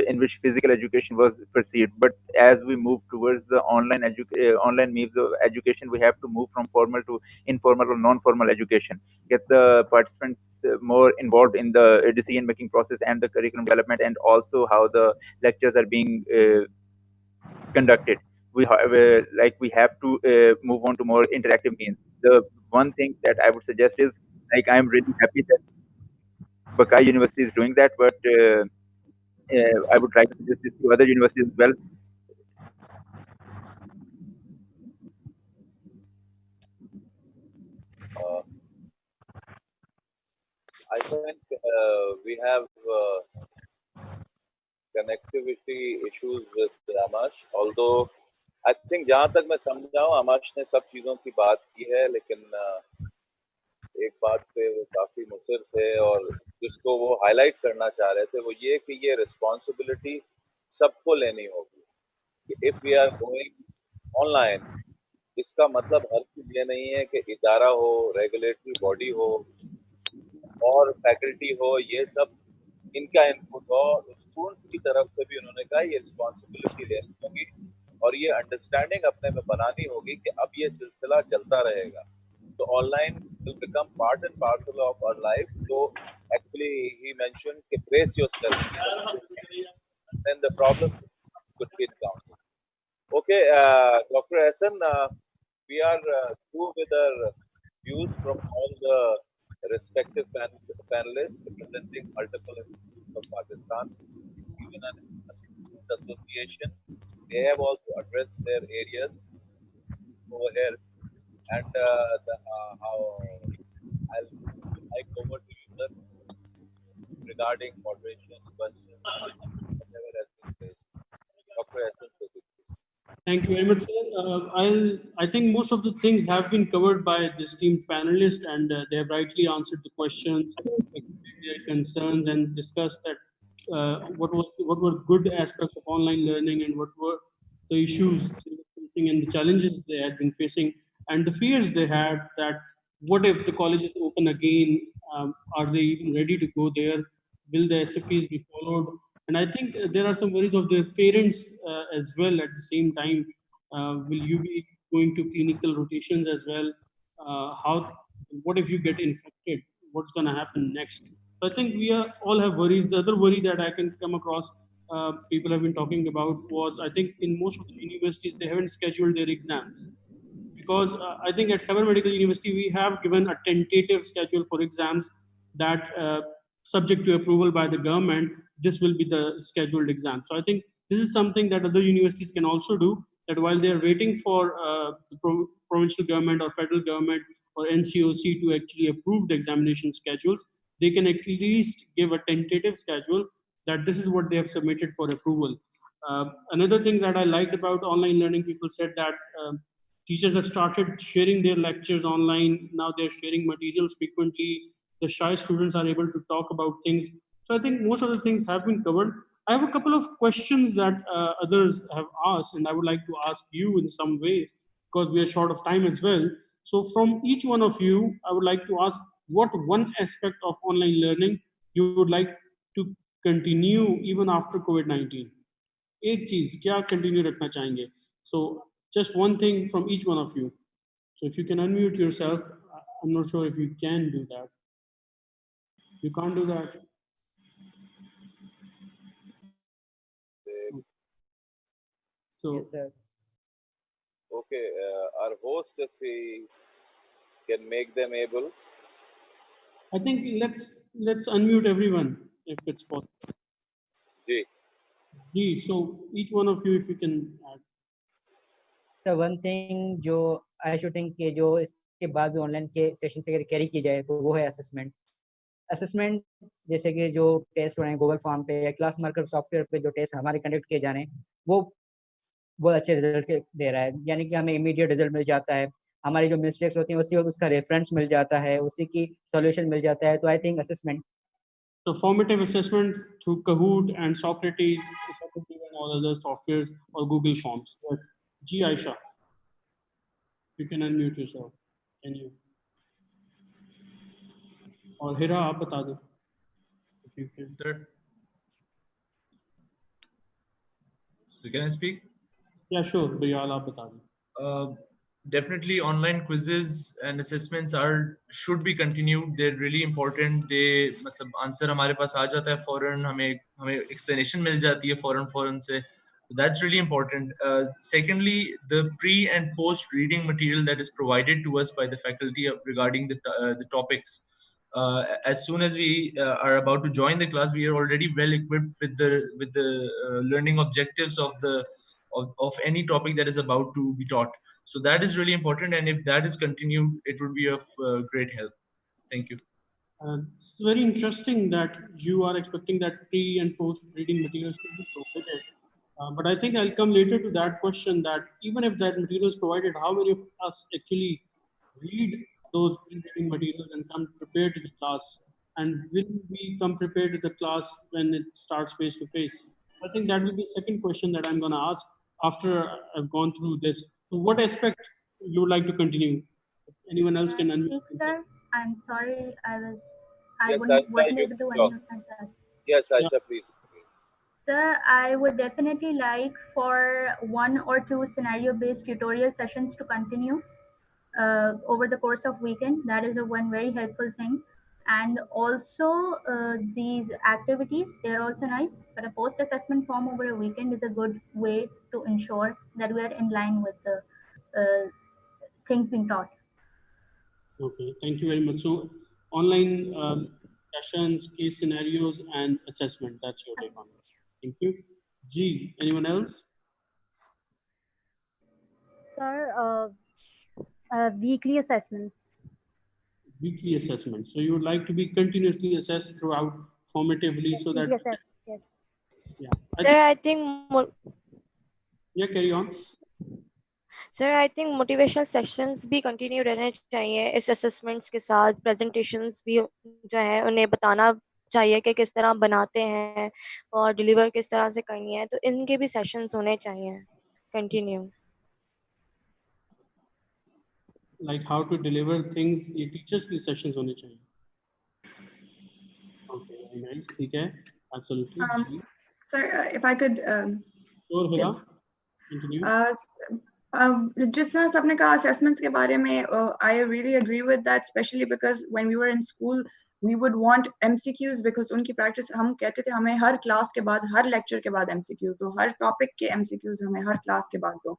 in which physical education was perceived. But as we move towards the online means of education, we have to move from formal to informal or non-formal education. Get the participants more involved in the decision-making process and the curriculum development, and also how the lectures are being conducted. We have to move on to more interactive means. The one thing that I would suggest is I'm really happy that Buckeye University is doing that, but I would try to suggest this to other universities as well. I think we have connectivity issues with Amash. Although I think जहाँ तक मैं समझा हूँ अमाश ने सब चीजों की बात की है, लेकिन एक बात पे वो काफी मुसर थे और जिसको वो हाईलाइट करना चाह रहे थे वो ये कि ये रिस्पॉन्सिबिलिटी सबको लेनी होगी. If we are going online, इसका मतलब हर चीज ये नहीं है कि इदारा हो, रेगुलेटरी बॉडी हो और फैकल्टी हो, ये सब इनका इनपुट हो। स्टूडेंट्स की तरफ से भी उन्होंने कहा ये रिस्पॉन्सिबिलिटी लेनी होगी और ये अंडरस्टैंडिंग अपने में बनानी होगी कि अब ये सिलसिला चलता रहेगा। तो online will become part and parcel of our life. तो एक्चुअली ही मेंशन्ड कि brace yourself, then the problem could be encountered. Okay, Dr. Hassan, we are through with our views from all the respective panelists representing multiple institutes of Pakistan, even an student association. They have also addressed their areas over here, and how I'll like over to you, sir, regarding moderation, questions, whatever has been raised. Dr. Hassan, please. Thank you very much, sir. I think most of the things have been covered by the esteemed panelists, and they have rightly answered the questions, explained their concerns, and discussed that what were good aspects of online learning and what were the issues they were facing and the challenges they had been facing, and the fears they had that what if the colleges open again? Are they even ready to go there? Will the SOPs be followed? And I think there are some worries of the parents as well at the same time. Will you be going to clinical rotations as well? What if you get infected? What's going to happen next? So I think we all have worries. The other worry that I can come across, people have been talking about, was I think in most of the universities they haven't scheduled their exams, because I think at Khabar Medical University we have given a tentative schedule for exams that, subject to approval by the government, this will be the scheduled exam. So I think this is something that other universities can also do. That while they are waiting for the provincial government or federal government or NCOC to actually approve the examination schedules, they can at least give a tentative schedule that this is what they have submitted for approval. Another thing that I liked about online learning, people said that teachers have started sharing their lectures online. Now they're sharing materials frequently. The shy students are able to talk about things. So I think most of the things have been covered. I have a couple of questions that others have asked, and I would like to ask you in some way because we are short of time as well. So from each one of you, I would like to ask what one aspect of online learning you would like to continue even after COVID-19. एक चीज क्या continue रखना चाहेंगे? So just one thing from each one of you. So if you can unmute yourself, I'm not sure if you can do that. You can't do that. So Yes, sir. Okay, our host, if he can make them able. I think let's unmute everyone if it's possible. Ji. So each one of you, if you can add. So one thing जो I should think कि जो इसके बाद भी online के session से carry की जाए तो वो है असेसमेंट जैसे कि जो टेस्ट हो रहे हैं गूगल फॉर्म पे या क्लास मार्कर सॉफ्टवेयर पे जो टेस्ट हमारे कंडक्ट किए जा रहे हैं वो बहुत अच्छे रिजल्ट दे रहा है, यानी कि हमें इमीडिएट रिजल्ट मिल जाता है, हमारी जो मिस्टेक्स होती हैं उसी वक्त उसका रेफरेंस मिल जाता है, उसी की सॉल्यूशन मिल जाता है। तो I think assessment So formative assessment through Kahoot and Socrates and all other softwares or Google Forms. Yes. Ji Aisha, you can unmute yourself. Can you? और हिरा आप बता दो. If you can. Sir. So can I speak? Yeah, sure. Bayal आप बता दो. Definitely online quizzes and assessments should be continued. They're really important. They मतलब answer हमारे पास आ जाता है फौरन, हमें explanation मिल जाती है फौरन से. That's really important. Secondly, the pre and post reading material that is provided to us by the faculty regarding the topics. As soon as we are about to join the class, we are already well equipped with the learning objectives of any topic that is about to be taught. So that is really important, and if that is continued, it would be of great help. Thank you. It's very interesting that you are expecting that pre and post reading materials to be provided. But I think I'll come later to that question, that even if that material is provided, how many of us actually read those pre-reading materials and come prepared to the class? And will we come prepared to the class when it starts face to face? I think that will be the second question that I'm going to ask after I've gone through this. So what aspect you would like to continue? If anyone else can unmute. Speak, sir. I'm sorry, I Yes, wasn't Aisha, you able to can talk. unmute myself. Yes, Yeah. Aisha, please. Sir, I would definitely like for 1 or 2 scenario-based tutorial sessions to continue over the course of weekend. That is one very helpful thing. And also these activities, they're also nice, but a post-assessment form over a weekend is a good way to ensure that we are in line with the things being taught. Okay, thank you very much. So online sessions, case scenarios, and assessment. That's your take on it. Thank you. G, anyone else? Sir, weekly assessments. Weekly assessment. So you would like to be continuously assessed throughout formatively so that, Weekly assessments, yes. yeah. Sir, I think Yeah, carry on. Sir I think motivational sessions भी continue रहने चाहिए इस assessments के साथ presentations भी जो है उन्हें बताना चाहिए कि किस तरह बनाते हैं और डिलीवर किस तरह से करनी है तो इनके भी सेशंस होने चाहिए continue Like how to deliver things, ये teachers की sessions होने चाहिए. Okay, very nice. ठीक है. Absolutely. G. Sir, if I could Sure, Hira. Continue. जिस तरह सबने कहा assessments के बारे में, I really agree with that, especially because when we were in school, we would want MCQs because उनकी practice हम कहते थे हमें हर class के बाद, हर lecture के बाद MCQs दो, हर topic के MCQs हमें हर class के बाद दो.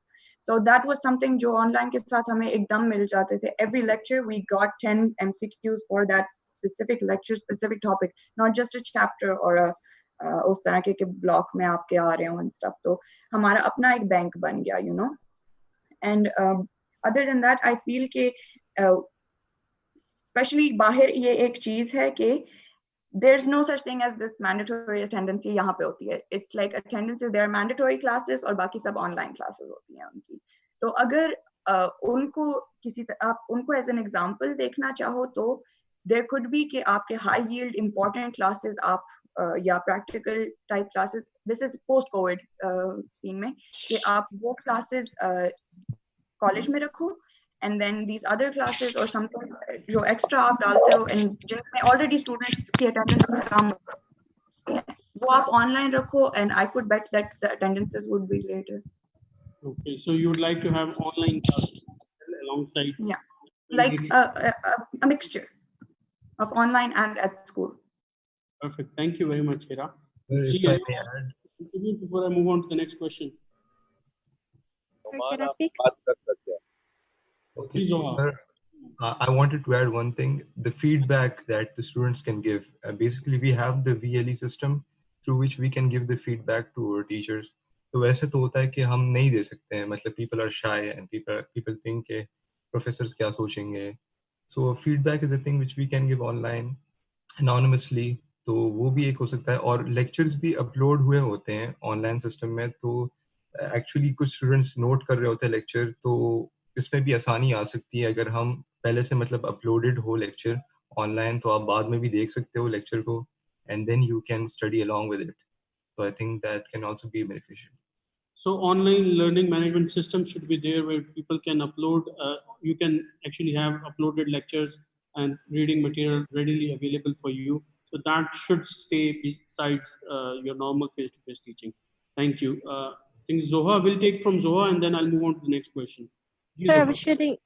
So that was something जो online के साथ हमें एकदम मिल जाते थे. Every lecture we got 10 MCQs for that specific lecture, specific topic, not just a chapter or a उस तरह के ब्लॉक में आपके आ रहे हो and stuff. तो हमारा अपना एक बैंक बन गया, you know. And other than that, I feel कि especially बाहर ये एक चीज है कि there's no such thing as this mandatory attendance यहाँ पे होती है. It's like attendances, there are mandatory classes और बाकी सब online classes होती हैं उनकी. तो अगर उनको आप उनको as an example देखना चाहो तो there could be कि आपके high yield important classes आप या practical type classes, this is post COVID scene में कि आप वो classes college में रखो and then these other classes or something जो extra आप डालते हो and जिनमें already students की attendance कम है वो आप online रखो and I could bet that the attendances would be greater. Okay, so you would like to have online classes alongside. Yeah, like a mixture of online and at school. Perfect. Thank you very much, Hira. If I may add, before I move on to the next question. Can I speak? okay, sir, I wanted to add one thing. The feedback that the students can give. Basically, we have the VLE system through which we can give the feedback to our teachers. तो वैसे तो होता है कि हम नहीं दे सकते हैं मतलब people are shy and people think कि professors क्या सोचेंगे. So feedback is a thing which we can give online anonymously. तो वो भी एक हो सकता है और lectures भी upload हुए होते हैं online system में तो actually कुछ students note कर रहे होते हैं lecture तो इसमें भी आसानी आ सकती है अगर हम पहले से मतलब uploaded हो lecture online तो आप बाद में भी देख सकते हो lecture को and then you can study along with it. So I think that can also be beneficial. So online learning management system should be there where people can upload, you can actually have uploaded lectures and reading material readily available for you. So that should stay besides your normal face-to-face teaching. Thank you. I think Zoha will take from Zoha and then I'll move on to the next question. Sir, I was sharing.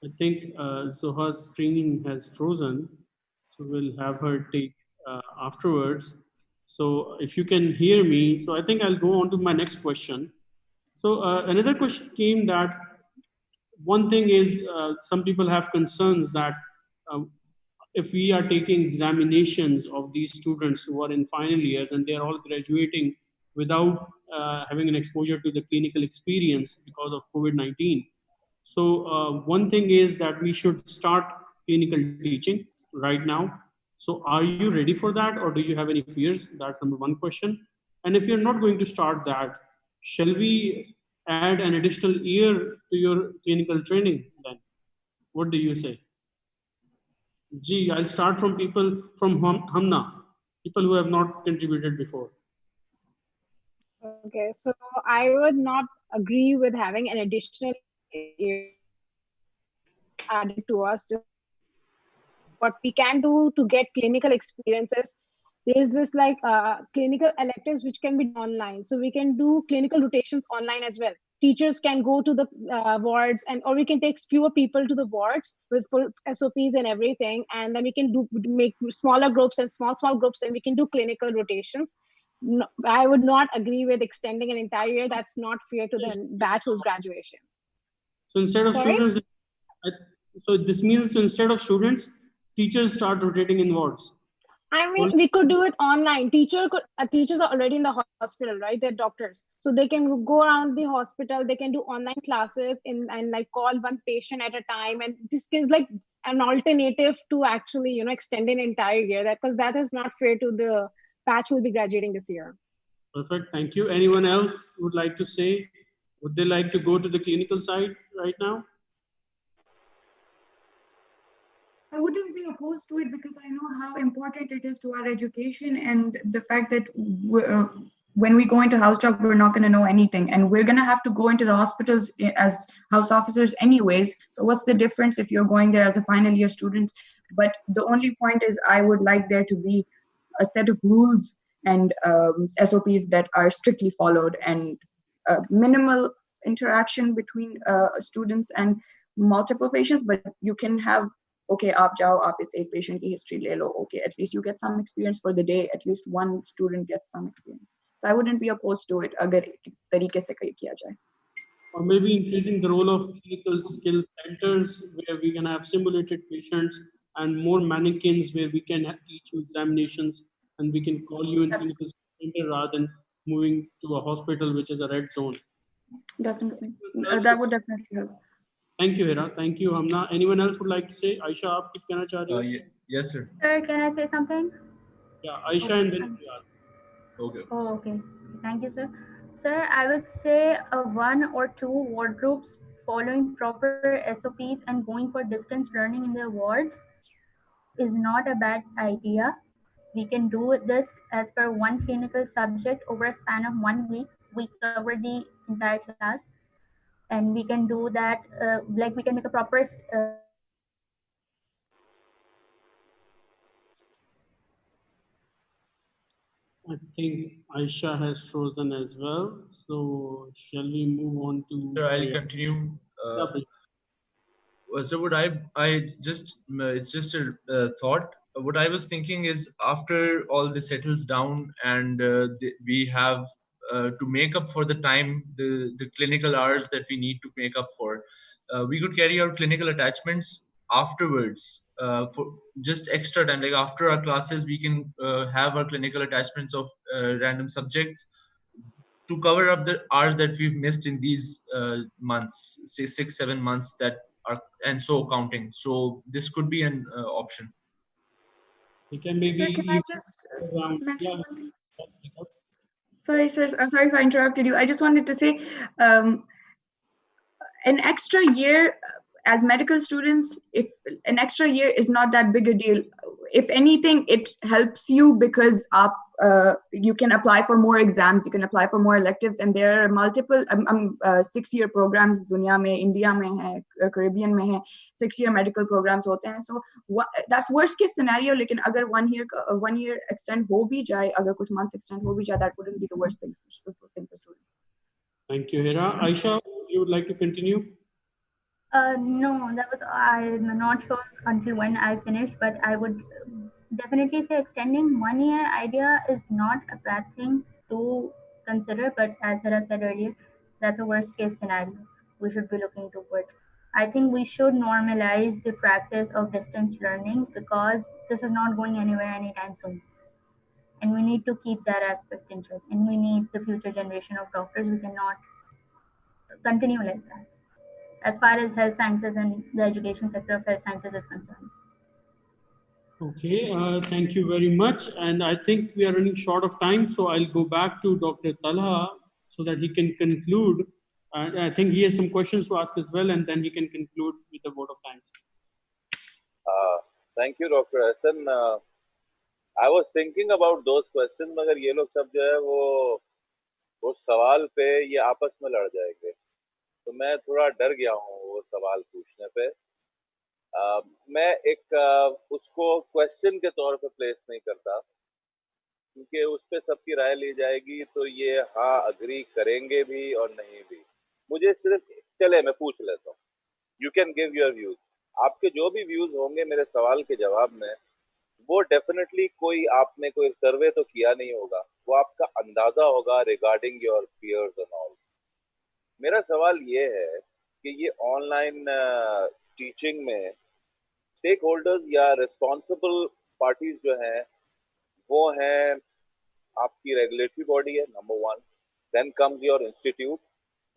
I think Zoha's screen has frozen. So we'll have her take afterwards. So if you can hear me, so I think I'll go on to my next question. So another question came that one thing is some people have concerns that if we are taking examinations of these students who are in final years and they're all graduating without having an exposure to the clinical experience because of COVID-19. So one thing is that we should start clinical teaching right now. So are you ready for that or do you have any fears? That's number one question. And if you're not going to start that, shall we add an additional year to your clinical training then? What do you say? I'll start from people from Hamna, people who have not contributed before. Okay, so I would not agree with having an additional year added to us. Just what we can do to get clinical experiences. There's this like clinical electives which can be done online. So we can do clinical rotations online as well. Teachers can go to the wards, and or we can take fewer people to the wards with full SOPs and everything, and then we can make smaller groups and small groups, and we can do clinical rotations. No, I would not agree with extending an entire year. That's not fair to the batch who's graduation. So instead of Sorry? students, so this means instead of students, teachers start rotating in wards. I mean, we could do it online. Teachers are already in the hospital, right? They're doctors, so they can go around the hospital. They can do online classes and like call one patient at a time. And this is like an alternative to actually, extend an entire year. Because that is not fair to the batch who will be graduating this year. Perfect. Thank you. Anyone else would like to say? Would they like to go to the clinical side right now? I wouldn't be opposed to it because I know how important it is to our education, and the fact that when we go into house job, we're not going to know anything, and we're going to have to go into the hospitals as house officers anyways. So what's the difference if you're going there as a final year student? But the only point is I would like there to be a set of rules and SOPs that are strictly followed, and minimal interaction between students and multiple patients. But you can have, okay, आप जाओ, आप इस एक patient की history ले लो. Okay, at least you get some experience for the day. At least one student gets some experience. So I wouldn't be opposed to it अगर तरीके से किया जाए. Or maybe increasing the role of clinical skills centers where we can have simulated patients and more mannequins where we can teach you examinations and we can call you in clinical center rather than moving to a hospital which is a red zone. Definitely. That would definitely help. Thank you, Hira. Thank you, Hamna. Anyone else would like to say? Aisha, आप कुछ कहना चाह रही हो? Yes, sir. Sir, can I say something? Yeah, Aisha and then Okay. Oh, okay. Thank you, sir. Sir, I would say one or two ward groups following proper SOPs and going for distance learning in their wards is not a bad idea. We can do this as per one clinical subject over a span of 1 week. We cover the entire class, and we can do that. Like we can make a proper. I think Aisha has frozen as well. So shall we move on to? Sir, I'll continue. So what I just it's just a thought. What I was thinking is after all this settles down and we have to make up for the time, the clinical hours that we need to make up for, we could carry out clinical attachments afterwards for just extra time. Like after our classes, we can have our clinical attachments of random subjects to cover up the hours that we've missed in these months, say 6-7 months that are, and so counting. So this could be an option. We can maybe. Can I just mention one thing? Sorry, sir. I'm sorry if I interrupted you. I just wanted to say, an extra year as medical students, if an extra year is not that big a deal. If anything, it helps you because you can apply for more exams, you can apply for more electives, and there are multiple 6-year programs दुनिया में, India में है, Caribbean में है, 6-year medical programs होते हैं. So that's worst case scenario. लेकिन अगर 1 year extend हो भी जाए, अगर कुछ months extend हो भी जाए, that wouldn't be the worst thing for students. Thank you, Hira. Aisha, you would like to continue? No, that was, I'm not sure until when I finish, but I would definitely say extending 1 year idea is not a bad thing to consider, but as Hira said earlier, that's a worst case scenario we should be looking towards. I think we should normalize the practice of distance learning because this is not going anywhere anytime soon. And we need to keep that aspect in check. And we need the future generation of doctors. We cannot continue like that as far as health sciences and the education sector of health sciences is concerned. Okay, thank you very much. And I think we are running short of time, so I'll go back to Dr. Talha so that he can conclude. I think he has some questions to ask as well, and then he can conclude with the vote of thanks. Thank you, Dr. Hassan. I was thinking about those questions, मगर ये लोग सब जो है वो उस सवाल पे ये आपस में लड़ जाएंगे, तो मैं थोड़ा डर गया हूँ वो सवाल पूछने पे। मैं एक उसको क्वेश्चन के तौर पे प्लेस नहीं करता, क्योंकि उस पे सबकी राय ली जाएगी तो ये हाँ अग्री करेंगे भी और नहीं भी। मुझे सिर्फ, चले मैं पूछ लेता हूँ, you can give your views. आपके जो भी व्यूज होंगे मेरे सवाल के जवाब में, वो डेफिनेटली कोई आपने कोई सर्वे तो किया नहीं होगा, वो आपका अंदाजा होगा regarding your peers and all. मेरा सवाल ये है कि ये ऑनलाइन टीचिंग में स्टेक होल्डर्स या रिस्पॉन्सिबल पार्टीज जो हैं वो हैं, आपकी रेगुलेटरी बॉडी है number one, then comes your institute,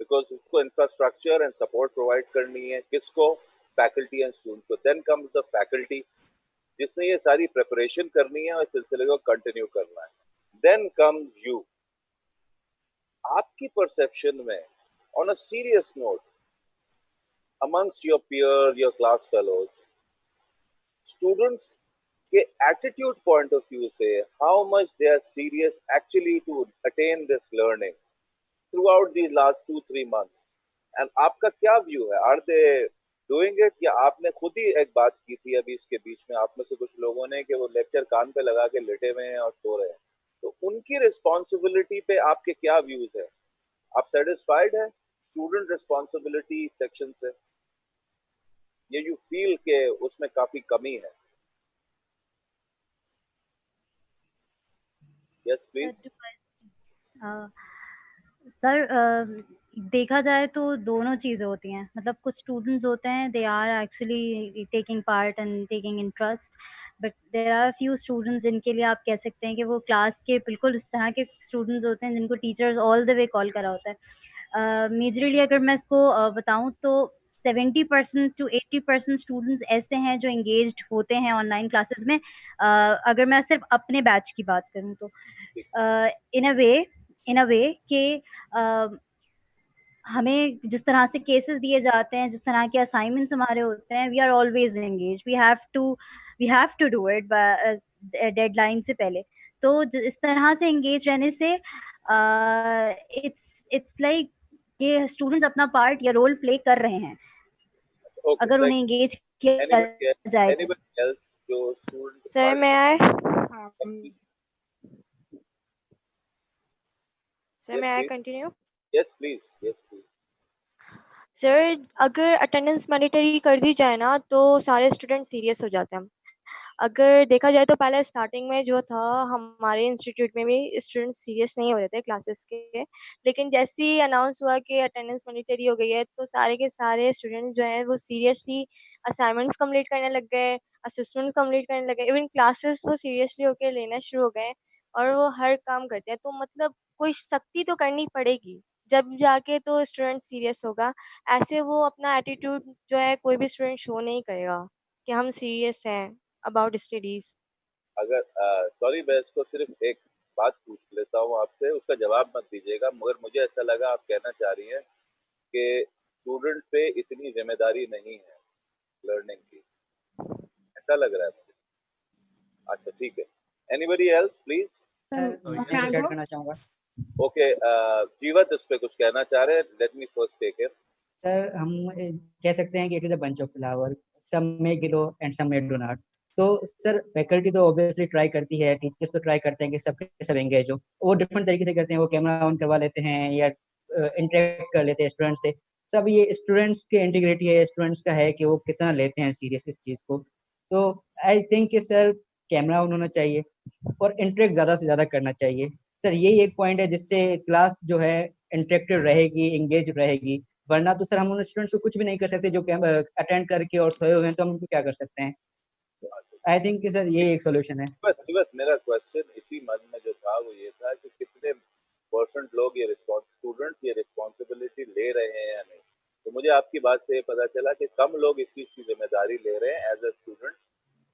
because उसको इंफ्रास्ट्रक्चर एंड सपोर्ट प्रोवाइड करनी है, किसको, फैकल्टी एंड स्टूडेंट को। देन कम्स द फैकल्टी जिसने ये सारी प्रिपरेशन करनी है और इस सिलसिले को कंटिन्यू करना है। Then comes you. आपकी परसेप्शन में, on a serious note, amongst your peers, your class fellows, students के एटीट्यूड पॉइंट ऑफ व्यू से how much they are serious actually to attend this learning throughout these last 2-3 months, एंड आपका क्या view है? Are they doing it, या आपने खुद ही एक बात की थी अभी इसके बीच में आप में से कुछ लोगों ने कि वो लेक्चर कान पे लगा के लेटे हुए हैं और सो रहे हैं, तो उनकी रिस्पॉन्सिबिलिटी पे आपके क्या व्यूज है? आप सेटिस्फाइड है स्टूडेंट रिस्पॉन्सिबिलिटी सेक्शन से, ये यू फील के उसमें काफी कमी है? Yes please. सर देखा जाए तो दोनों चीज़ें होती हैं, मतलब कुछ स्टूडेंट्स होते हैं they are actually taking part and taking interest, but there are few students जिनके लिए आप कह सकते हैं कि वो क्लास के बिल्कुल इस तरह के स्टूडेंट्स होते हैं जिनको teachers all the way call करा होता है। मेजरली अगर मैं इसको बताऊं तो 70% to 80% स्टूडेंट्स ऐसे हैं जो इंगेज्ड होते हैं ऑनलाइन क्लासेस में। अगर मैं सिर्फ अपने बैच की बात करूं तो इन अ वे कि हमें जिस तरह से केसेस दिए जाते हैं, जिस तरह के असाइनमेंट्स हमारे होते हैं, we are always engage, we have to do it deadline से पहले। तो इस तरह से एंगेज रहने से इट्स लाइक कि स्टूडेंट्स अपना पार्ट या रोल प्ले कर रहे हैं अगर उन्हें एंगेज किया जाए तो। Anybody else जो स्टूडेंट सर मैं आए सर मैं आए continue. Yes please, yes please. Sir अगर अटेंडेंस मैंडेटरी कर दी जाए ना तो सारे स्टूडेंट सीरियस हो जाते हैं। अगर देखा जाए तो पहले स्टार्टिंग में जो था हमारे इंस्टीट्यूट में भी स्टूडेंट सीरियस नहीं हो रहे थे क्लासेस के, लेकिन जैसे ही अनाउंस हुआ कि अटेंडेंस मैंडेटरी हो गई है तो सारे के सारे स्टूडेंट्स जो हैं वो सीरियसली असाइनमेंट्स कंप्लीट करने लग गए, असिस्टेंट्स कंप्लीट करने लग गए, इवन क्लासेस वो सीरियसली होके लेना शुरू हो गए और वो हर काम करते हैं। तो मतलब कोई सख्ती तो करनी पड़ेगी, जब जाके तो स्टूडेंट सीरियस होगा। ऐसे वो अपना एटीट्यूड जो है कोई भी स्टूडेंट शो नहीं करेगा कि हम सीरियस हैं अबाउट स्टडीज। अगर सॉरी मैं इसको सिर्फ एक बात पूछ लेता हूँ आपसे, उसका जवाब मत दीजिएगा, मगर मुझे ऐसा लगा आप कहना चाह रही हैं कि स्टूडेंट पे इतनी जिम्मेदारी नहीं है लर्निंग की, ऐसा लग रहा है मुझे। अच्छा ठीक है, एनीबडी एल्स प्लीज। मैं ऐड करना चाहूंगा। ओके, जीवत इस पे कुछ कहना चाह रहे हैं? Let me first take it. Sir हम कह सकते हैं कि it is a bunch of flower, some may grow and some may do not. तो सर फैकल्टी तो ऑब्वियसली ट्राई करती है, टीचर्स तो ट्राई करते हैं कि सब एंगेज हो। वो डिफरेंट तरीके से करते हैं, वो कैमरा ऑन करवा लेते हैं या इंटरेक्ट कर लेते हैं स्टूडेंट्स से। सब ये स्टूडेंट्स की इंटीग्रिटी है, स्टूडेंट्स का है कि वो कितना लेते हैं सीरियस इस चीज़ को। तो आई थिंक कि सर कैमरा ऑन होना चाहिए और इंटरेक्ट ज़्यादा से ज़्यादा करना चाहिए। सर यही एक पॉइंट है जिससे क्लास जो है इंटरेक्टिव रहेगी, एंगेज रहेगी। वरना तो सर हम उन स्टूडेंट्स को कुछ भी नहीं कर सकते जो अटेंड करके और सोए हुए हैं, तो हम उनको क्या कर सकते हैं। आई थिंक कि सर ये एक सोल्यूशन है। बस मेरा क्वेश्चन इसी मन में जो था वो ये था कि कितने परसेंट लोग ये स्टूडेंट ये रिस्पॉन्सिबिलिटी ले रहे हैं या नहीं। तो मुझे आपकी बात से ये पता चला कि कम लोग इस चीज की जिम्मेदारी ले रहे हैं एज ए स्टूडेंट,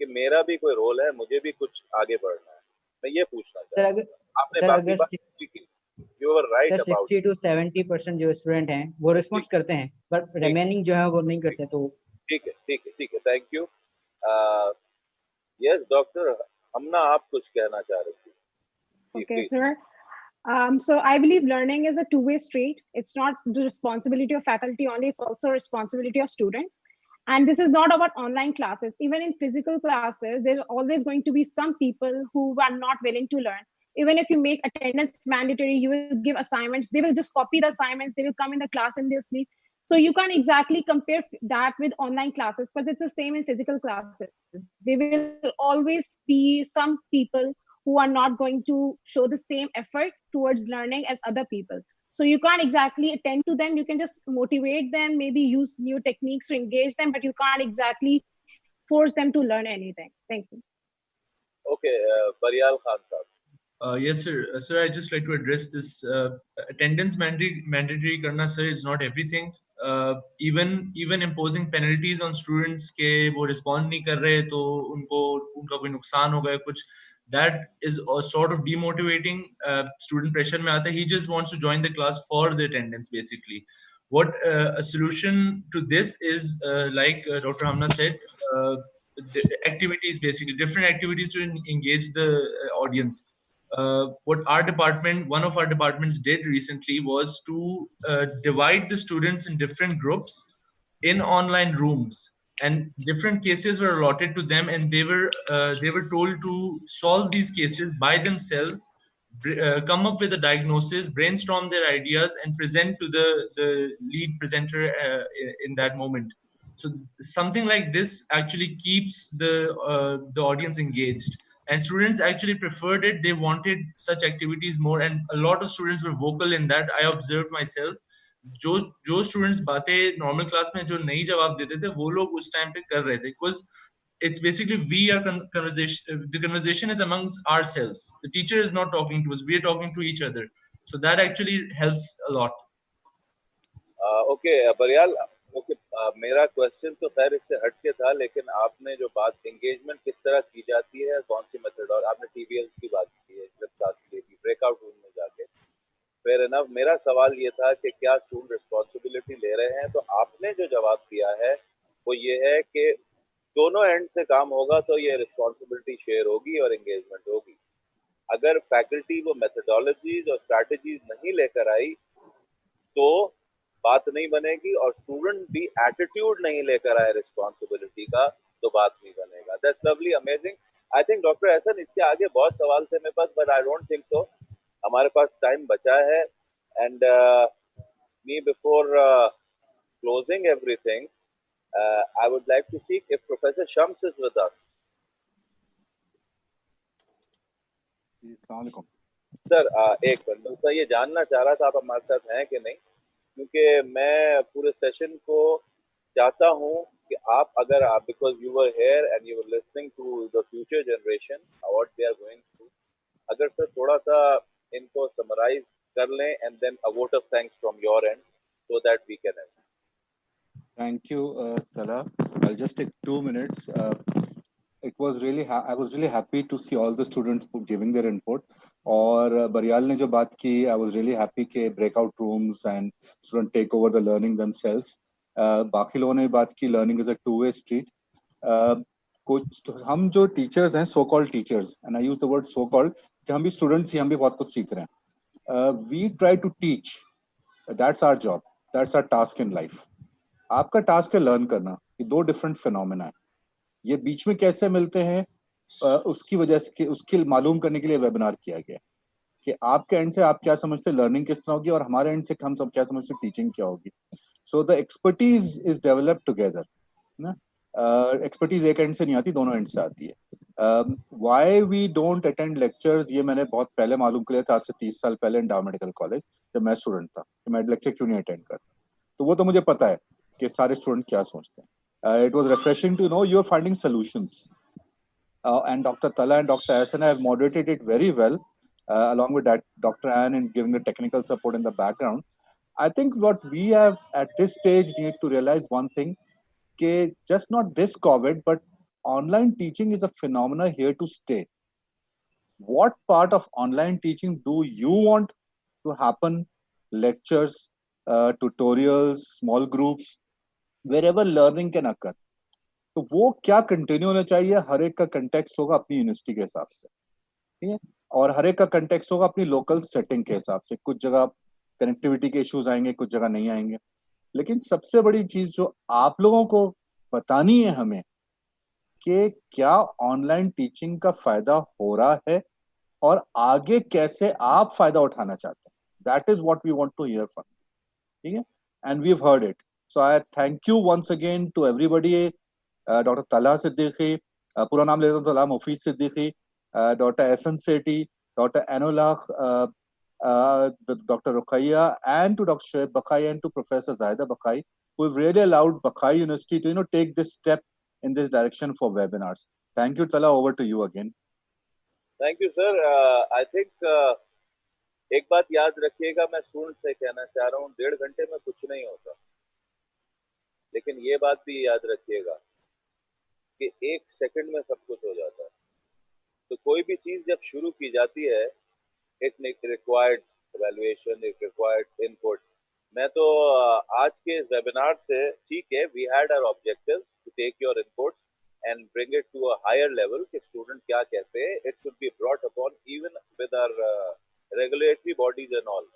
कि मेरा भी कोई रोल है, मुझे भी कुछ आगे बढ़ना है। मैं ये पूछना सर चाहता हूँ, आपने सर बाकी अगर बात की, you are right sir about 60 to 70% जो स्टूडेंट हैं वो रिस्पॉन्स करते हैं, पर रिमेनिंग जो है वो नहीं करते। तो ठीक है ठीक है ठीक है, थैंक यू। यस डॉक्टर, हमना आप कुछ कहना चाह रही थी? Okay, sir. So I believe learning is a two-way street. It's not the responsibility of faculty only, it's also a responsibility of students. And this is not about online classes. Even in physical classes, there's always going to be some people who are not willing to learn. Even if you make attendance mandatory, you will give assignments, they will just copy the assignments, they will come in the class and they'll sleep. So you can't exactly compare that with online classes, because it's the same in physical classes. There will always be some people who are not going to show the same effort towards learning as other people. So you can't exactly attend to them. You can just motivate them, maybe use new techniques to engage them, but you can't exactly force them to learn anything. Thank you. Okay, Baryal Khan sahab. Yes, sir. Sir, I just like to address this. Attendance mandatory karna, sir, is not everything. Even imposing penalties on students के वो respond नहीं कर रहे तो उनका कोई नुकसान हो गया कुछ, that is a sort of demotivating. Student pressure में आता है. He just wants to join the class for the attendance basically. What a solution to this is, like Dr. Hamna said, activities, basically different activities to engage the audience. What one of our departments did recently was to divide the students in different groups in online rooms, and different cases were allotted to them, and they were told to solve these cases by themselves, come up with a diagnosis, brainstorm their ideas, and present to the lead presenter in that moment. So something like this actually keeps the audience engaged, and students actually preferred it. They wanted such activities more, and a lot of students were vocal in that. I observed myself. जो students बातें normal class में जो नहीं जवाब देते थे वो लोग उस टाइम पे कर रहे थे, because it's basically the conversation is amongst ourselves. The teacher is not talking to us, we are talking to each other, so that actually helps a lot. Okay बरियाल, ओके, मेरा क्वेश्चन तो खैर इससे हटके था, लेकिन आपने जो बात एंगेजमेंट किस तरह की जाती है, कौन सी मेथड, और आपने टीबीएल्स की बात की है, जब क्लास ली थी ब्रेकआउट रूम में जाके, फेयर एनफ। मेरा सवाल ये था कि क्या स्टूडेंट रिस्पॉन्सिबिलिटी ले रहे हैं, तो आपने जो जवाब दिया है वो ये है कि दोनों एंड से काम होगा तो ये रिस्पॉन्सिबिलिटी शेयर होगी और एंगेजमेंट होगी। अगर फैकल्टी वो मेथडोलॉजीज और स्ट्रैटेजीज नहीं लेकर आई तो बात नहीं बनेगी, और स्टूडेंट भी एटीट्यूड नहीं लेकर आए रिस्पॉन्सिबिलिटी का तो बात नहीं बनेगा। That's lovely, amazing. I think doctor Ehsan, इसके आगे बहुत सवाल थे मेरे पास, but I don't think so, हमारे पास टाइम बचा है। And me before closing everything, I would like to see if Professor Shams is with us. Sir, एक बंदा तो ये जानना चाह रहा था आप हमारे साथ हैं कि नहीं, क्योंकि मैं पूरे सेशन को चाहता हूँ कि आप अगर आप, because you were here and you were listening to the future generation what they are going through, अगर सर थोड़ा सा इनको समराइज कर लें, and then a vote of thanks from your end so that we can end. Thank you, Tala. I'll just take 2 minutes. It was really I was really happy to see all the students giving their input. और बरियाल ने जो बात की, I was really happy कि breakout rooms and student take over the learning themselves. बाकी लोगों ने बात की learning is a two-way street. कुछ हम जो teachers हैं, so-called teachers, and I use the word so-called, कि हम भी students ही, हम भी बहुत कुछ सीख रहे हैं. We try to teach. That's our job. That's our task in life. आपका टास्क है लर्न करना। ये दो डिफरेंट फिनोमेना है, ये बीच में कैसे मिलते हैं, उसकी वजह से उसकी मालूम करने के लिए वेबिनार किया गया कि आपके एंड से आप क्या समझते हैं लर्निंग किस तरह होगी, और हमारे एंड से हम सब क्या समझते हैं टीचिंग क्या होगी। So the expertise is develop together ना। एक्सपर्टीज एक एंड से नहीं आती, दोनों एंड से आती है। Why we don't attend lectures, ये मैंने बहुत पहले मालूम किया था, आज से 30 साल पहले इंडा मेडिकल कॉलेज जब मैं स्टूडेंट था, कि मैं लेक्चर क्यों नहीं अटेंड करता, तो वो तो मुझे पता है कि सारे स्टूडेंट क्या सोचते हैं। It was refreshing to know you're finding solutions. And Dr. Tala and Dr. Ahsan have moderated it very well, along with that Dr. Ann in giving the technical support in the background. I think what we have at this stage need to realize one thing, that just not this COVID, but online teaching is a phenomena here to stay. What part of online teaching do you want to happen? Lectures, tutorials, small groups, wherever learning can occur. तो वो क्या continue होना चाहिए, हर एक का context होगा अपनी university के हिसाब से, ठीक है। और हर एक का कंटेक्स्ट होगा अपनी लोकल सेटिंग के हिसाब से। कुछ जगह कनेक्टिविटी के इश्यूज आएंगे, कुछ जगह नहीं आएंगे, लेकिन सबसे बड़ी चीज जो आप लोगों को बतानी है हमें कि क्या ऑनलाइन टीचिंग का फायदा हो रहा है और आगे कैसे आप फायदा उठाना चाहते हैं। That is what we want to hear from, ठीक है, and we have heard it. So I thank you once again to everybody, doctor Talha Siddiqui, पूरा नाम लेता हूँ, तलहा मुफीद सिद्दीकी, डॉक्टर एहसन सेठी, डॉक्टर एनोलाख, Dr. Ruqayya, and to Dr. Shoaib Bakai and to Professor Zahida Bakai, who have really allowed Bakai University to take this step in this direction for webinars. Thank you, Tala. Over to you again. Thank you, sir. I think एक बात याद रखिएगा, मैं student से कहना चाह रहा हूँ, 1.5 घंटे में कुछ नहीं होता, लेकिन ये बात भी याद रखिएगा कि 1 सेकंड में सब कुछ हो जाता है। तो कोई भी चीज जब शुरू की जाती है, it required evaluation, it required input. मैं तो आज के इस वेबिनार से, ठीक है, we had our objectives to take your inputs and bring it to a higher level कि स्टूडेंट क्या कहते हैं, it should be brought upon even with our regulatory bodies and all.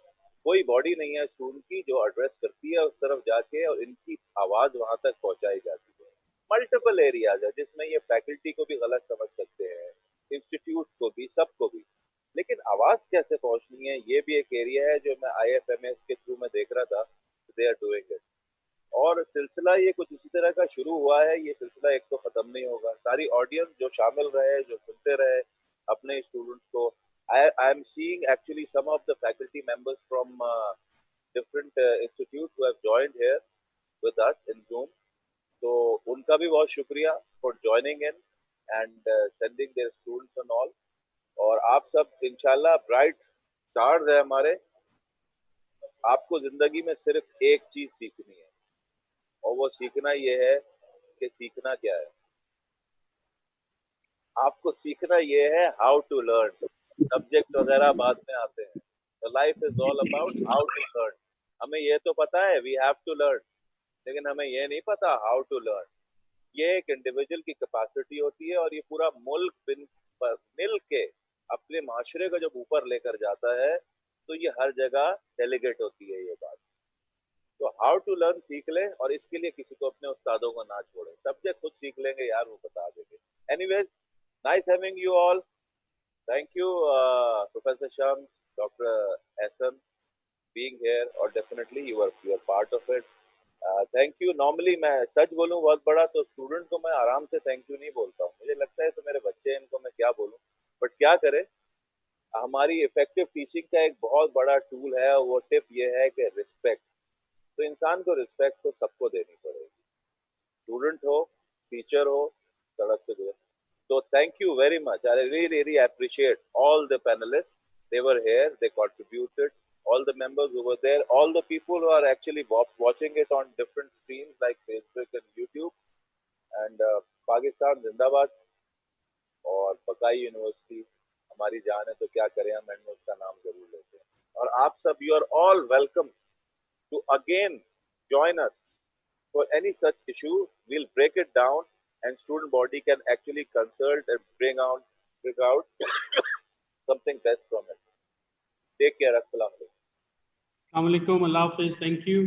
कोई बॉडी नहीं है स्टूडेंट की जो एड्रेस करती है उस तरफ जाके और इनकी आवाज वहां तक पहुंचाई जाती है। मल्टीपल एरियाज है जिसमें ये फैकल्टी को भी गलत समझ सकते हैं, इंस्टीट्यूट को भी, सबको भी, लेकिन आवाज कैसे पहुंचनी है ये भी एक एरिया है जो मैं IFMS के थ्रू में देख रहा था, दे आर डूइंग इट। और सिलसिला ये कुछ इसी तरह का शुरू हुआ है, ये सिलसिला एक तो खत्म नहीं होगा। सारी ऑडियंस जो शामिल रहे, जो सुनते रहे अपने स्टूडेंट्स को, I am seeing actually some of the faculty members from different institutes who have joined here with us in Zoom. तो उनका भी बहुत शुक्रिया for joining in and sending their students and all. और आप सब इंशाल्लाह ब्राइट स्टार्स है हमारे। आपको जिंदगी में सिर्फ एक चीज सीखनी है और वो सीखना ये है कि सीखना क्या है। आपको सीखना ये है हाउ टू लर्न। सब्जेक्ट वगैरह बाद में आते हैं, तो life is all about how to learn. हमें ये तो पता है वी हैव टू लर्न, लेकिन हमें ये नहीं पता हाउ टू लर्न। ये एक इंडिविजुअल की कैपेसिटी होती है और ये पूरा मुल्क मिल के अपने माशरे को जब ऊपर लेकर जाता है तो ये हर जगह डेलीगेट होती है ये बात। तो हाउ टू लर्न सीख ले और इसके लिए किसी को अपने उस्तादों को ना छोड़े, सब्जेक्ट खुद सीख लेंगे यार, वो बता देंगे। Anyways, nice having you all. Thank you professor Shams, doctor Ehsan being here, और definitely you are part of it. Thank you. Normally मैं सच बोलूं बहुत बड़ा तो स्टूडेंट को मैं आराम से थैंक यू नहीं बोलता हूँ, मुझे लगता है तो मेरे बच्चे हैं, इनको मैं क्या बोलूं, बट क्या करें, हमारी इफेक्टिव टीचिंग का एक बहुत बड़ा टूल है, वो टिप ये है कि रिस्पेक्ट। तो इंसान को रिस्पेक्ट तो सबको देनी पड़ेगी, स्टूडेंट हो, टीचर हो, सड़क से गुजर। So thank you very much. I really appreciate all the panelists. They were here, they contributed, all the members who were there, all the people who are actually watching it on different streams like Facebook and YouTube. And Pakistan Zindabad और बकाई university हमारी जान है, तो क्या करें, हम and में उसका नाम जरूर लेते हैं। और आप सब, you are all welcome to again join us for any such issue. We'll break it down and student body can actually consult and bring out something best from it. Take care. Assalamu alaikum. Assalamu alaikum. Allah Hafiz. Thank you.